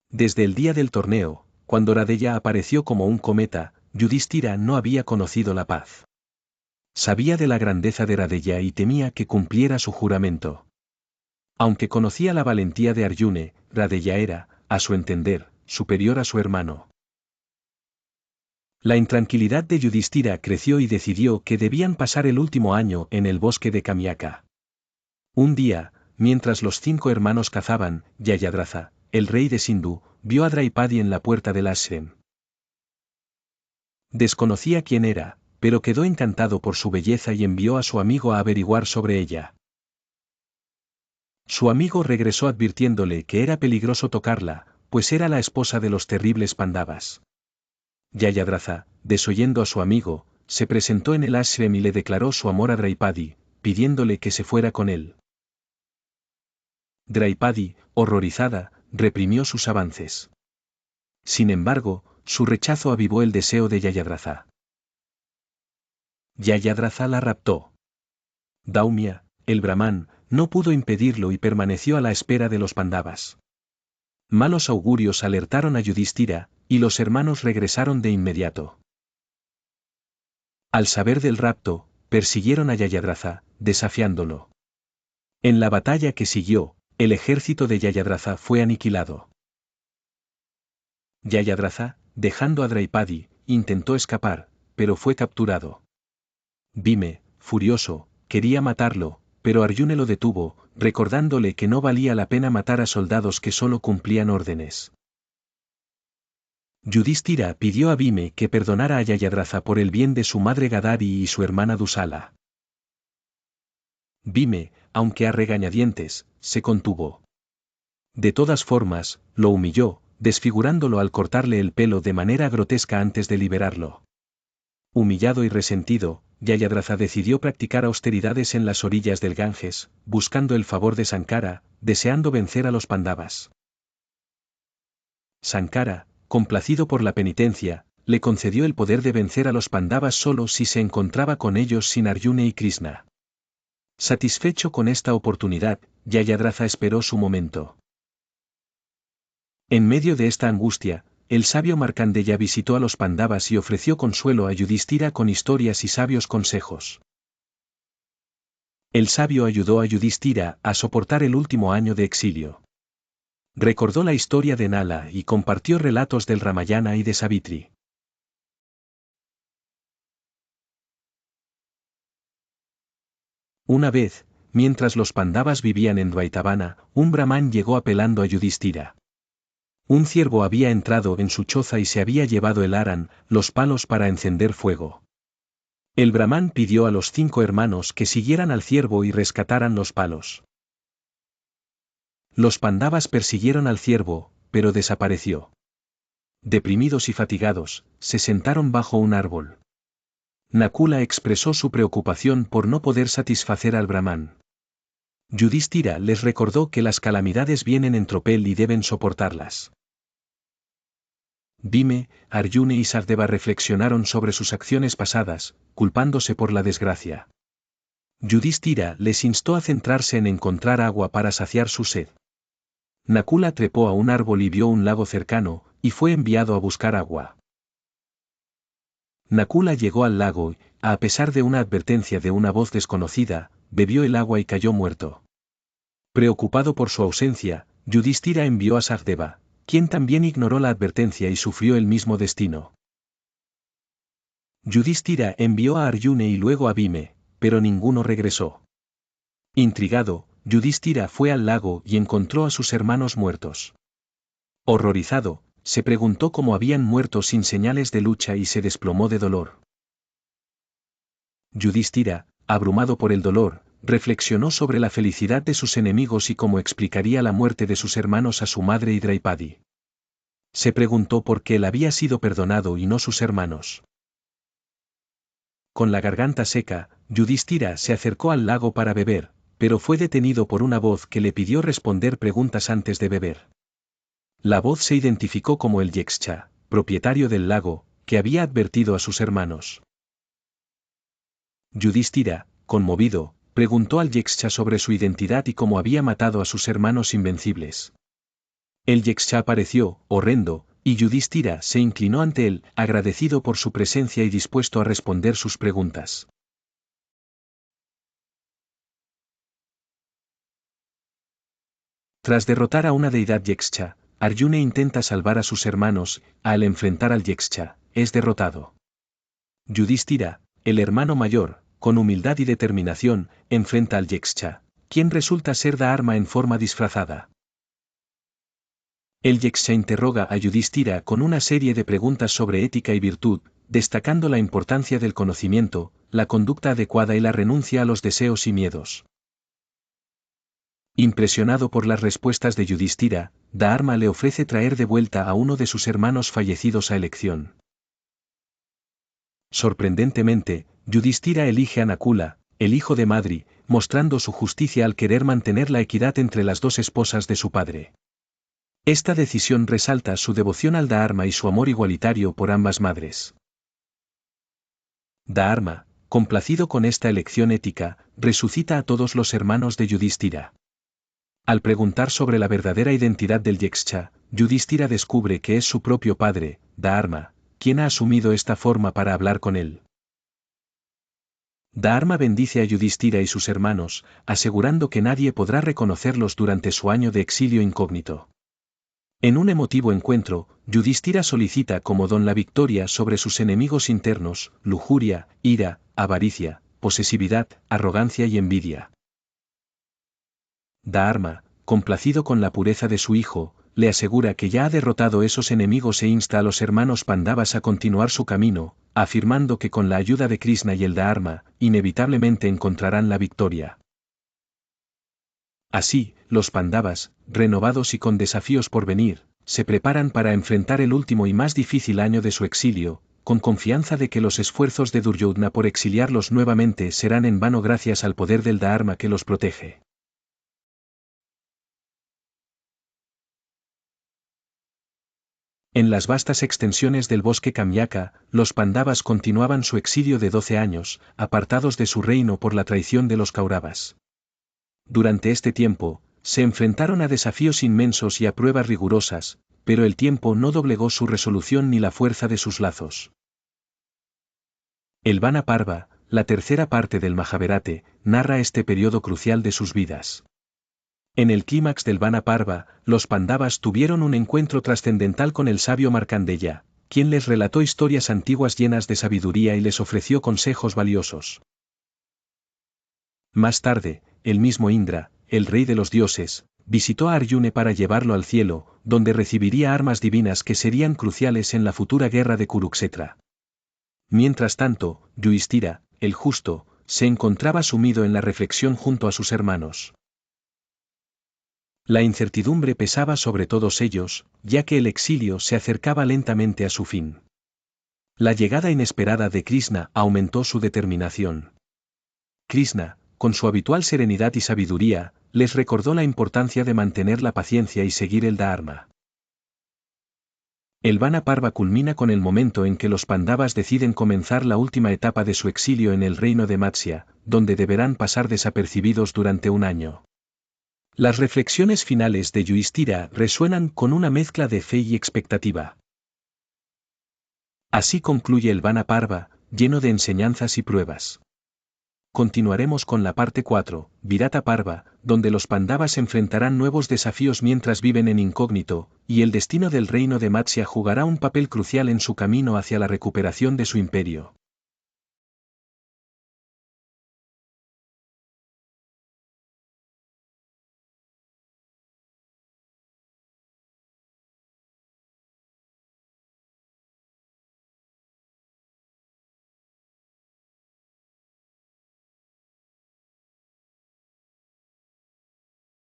Desde el día del torneo, cuando Radeya apareció como un cometa, Yudhishthira no había conocido la paz. Sabía de la grandeza de Radeya y temía que cumpliera su juramento. Aunque conocía la valentía de Arjuna, Radeya era, a su entender, superior a su hermano. La intranquilidad de Yudhishthira creció y decidió que debían pasar el último año en el bosque de Kamyaka. Un día, mientras los 5 hermanos cazaban, Yayadratha, el rey de Sindhu, vio a Draupadi en la puerta del ashram. Desconocía quién era, pero quedó encantado por su belleza y envió a su amigo a averiguar sobre ella. Su amigo regresó advirtiéndole que era peligroso tocarla, pues era la esposa de los terribles Pandavas. Yayadratha, desoyendo a su amigo, se presentó en el ashram y le declaró su amor a Draupadi, pidiéndole que se fuera con él. Draupadi, horrorizada, reprimió sus avances. Sin embargo, su rechazo avivó el deseo de Yayadratha. Yayadratha la raptó. Daumya, el brahmán, no pudo impedirlo y permaneció a la espera de los Pandavas. Malos augurios alertaron a Yudhishthira, y los hermanos regresaron de inmediato. Al saber del rapto, persiguieron a Yayadratha, desafiándolo. En la batalla que siguió, el ejército de Yayadratha fue aniquilado. Yayadratha, dejando a Draupadi, intentó escapar, pero fue capturado. Bhime, furioso, quería matarlo, pero Arjuna lo detuvo, recordándole que no valía la pena matar a soldados que solo cumplían órdenes. Yudhishthira pidió a Bhime que perdonara a Yayadratha por el bien de su madre Gadari y su hermana Dusala. Bhime, aunque a regañadientes, se contuvo. De todas formas, lo humilló, desfigurándolo al cortarle el pelo de manera grotesca antes de liberarlo. Humillado y resentido, Yayadratha decidió practicar austeridades en las orillas del Ganges, buscando el favor de Sankara, deseando vencer a los Pandavas. Sankara, complacido por la penitencia, le concedió el poder de vencer a los Pandavas solo si se encontraba con ellos sin Arjuna y Krishna. Satisfecho con esta oportunidad, Yayadratha esperó su momento. En medio de esta angustia, el sabio Markandeya visitó a los Pandavas y ofreció consuelo a Yudhishthira con historias y sabios consejos. El sabio ayudó a Yudhishthira a soportar el último año de exilio. Recordó la historia de Nala y compartió relatos del Ramayana y de Savitri. Una vez, mientras los Pandavas vivían en Dvaitavana, un brahmán llegó apelando a Yudhishthira. Un ciervo había entrado en su choza y se había llevado el aran, los palos para encender fuego. El brahmán pidió a los 5 hermanos que siguieran al ciervo y rescataran los palos. Los Pandavas persiguieron al ciervo, pero desapareció. Deprimidos y fatigados, se sentaron bajo un árbol. Nakula expresó su preocupación por no poder satisfacer al brahmán. Yudhishthira les recordó que las calamidades vienen en tropel y deben soportarlas. Bhime, Arjuna y Sardeva reflexionaron sobre sus acciones pasadas, culpándose por la desgracia. Yudhishthira les instó a centrarse en encontrar agua para saciar su sed. Nakula trepó a un árbol y vio un lago cercano, y fue enviado a buscar agua. Nakula llegó al lago y, a pesar de una advertencia de una voz desconocida, bebió el agua y cayó muerto. Preocupado por su ausencia, Yudhishthira envió a Sardeva, quien también ignoró la advertencia y sufrió el mismo destino. Yudhishthira envió a Arjuna y luego a Bhime, pero ninguno regresó. Intrigado, Yudhishthira fue al lago y encontró a sus hermanos muertos. Horrorizado, se preguntó cómo habían muerto sin señales de lucha y se desplomó de dolor. Yudhishthira, abrumado por el dolor, reflexionó sobre la felicidad de sus enemigos y cómo explicaría la muerte de sus hermanos a su madre y Draupadi. Se preguntó por qué él había sido perdonado y no sus hermanos. Con la garganta seca, Yudhishthira se acercó al lago para beber, pero fue detenido por una voz que le pidió responder preguntas antes de beber. La voz se identificó como el Yeksha, propietario del lago, que había advertido a sus hermanos. Yudhishthira, conmovido, preguntó al Yeksha sobre su identidad y cómo había matado a sus hermanos invencibles. El Yeksha apareció, horrendo, y Yudhishthira se inclinó ante él, agradecido por su presencia y dispuesto a responder sus preguntas. Tras derrotar a una deidad Yeksha, Arjuna intenta salvar a sus hermanos, al enfrentar al Yeksha, es derrotado. Yudhishthira, el hermano mayor, con humildad y determinación, enfrenta al Yeksha, quien resulta ser Dharma en forma disfrazada. El Yeksha interroga a Yudhishthira con una serie de preguntas sobre ética y virtud, destacando la importancia del conocimiento, la conducta adecuada y la renuncia a los deseos y miedos. Impresionado por las respuestas de Yudhishthira, Dharma le ofrece traer de vuelta a uno de sus hermanos fallecidos a elección. Sorprendentemente, Yudhishthira elige a Nakula, el hijo de Madri, mostrando su justicia al querer mantener la equidad entre las dos esposas de su padre. Esta decisión resalta su devoción al Dharma y su amor igualitario por ambas madres. Dharma, complacido con esta elección ética, resucita a todos los hermanos de Yudhishthira. Al preguntar sobre la verdadera identidad del Yaksha, Yudhishthira descubre que es su propio padre, Dharma, quien ha asumido esta forma para hablar con él. Dharma bendice a Yudhishthira y sus hermanos, asegurando que nadie podrá reconocerlos durante su año de exilio incógnito. En un emotivo encuentro, Yudhishthira solicita como don la victoria sobre sus enemigos internos, lujuria, ira, avaricia, posesividad, arrogancia y envidia. Dharma, complacido con la pureza de su hijo, le asegura que ya ha derrotado esos enemigos e insta a los hermanos Pandavas a continuar su camino, afirmando que con la ayuda de Krishna y el Dharma, inevitablemente encontrarán la victoria. Así, los Pandavas, renovados y con desafíos por venir, se preparan para enfrentar el último y más difícil año de su exilio, con confianza de que los esfuerzos de Duryodhana por exiliarlos nuevamente serán en vano gracias al poder del Dharma que los protege. En las vastas extensiones del bosque Kamyaka, los Pandavas continuaban su exilio de 12 años, apartados de su reino por la traición de los Kauravas. Durante este tiempo, se enfrentaron a desafíos inmensos y a pruebas rigurosas, pero el tiempo no doblegó su resolución ni la fuerza de sus lazos. El Vana Parva, la tercera parte del Mahabharata, narra este periodo crucial de sus vidas. En el clímax del Vana Parva, los Pandavas tuvieron un encuentro trascendental con el sabio Markandeya, quien les relató historias antiguas llenas de sabiduría y les ofreció consejos valiosos. Más tarde, el mismo Indra, el rey de los dioses, visitó a Arjuna para llevarlo al cielo, donde recibiría armas divinas que serían cruciales en la futura guerra de Kurukshetra. Mientras tanto, Yudhishthira, el justo, se encontraba sumido en la reflexión junto a sus hermanos. La incertidumbre pesaba sobre todos ellos, ya que el exilio se acercaba lentamente a su fin. La llegada inesperada de Krishna aumentó su determinación. Krishna, con su habitual serenidad y sabiduría, les recordó la importancia de mantener la paciencia y seguir el Dharma. El Vana Parva culmina con el momento en que los Pandavas deciden comenzar la última etapa de su exilio en el reino de Matsya, donde deberán pasar desapercibidos durante un año. Las reflexiones finales de Yudhishthira resuenan con una mezcla de fe y expectativa. Así concluye el Vana Parva, lleno de enseñanzas y pruebas. Continuaremos con la parte 4, Virata Parva, donde los Pandavas enfrentarán nuevos desafíos mientras viven en incógnito, y el destino del reino de Matsya jugará un papel crucial en su camino hacia la recuperación de su imperio.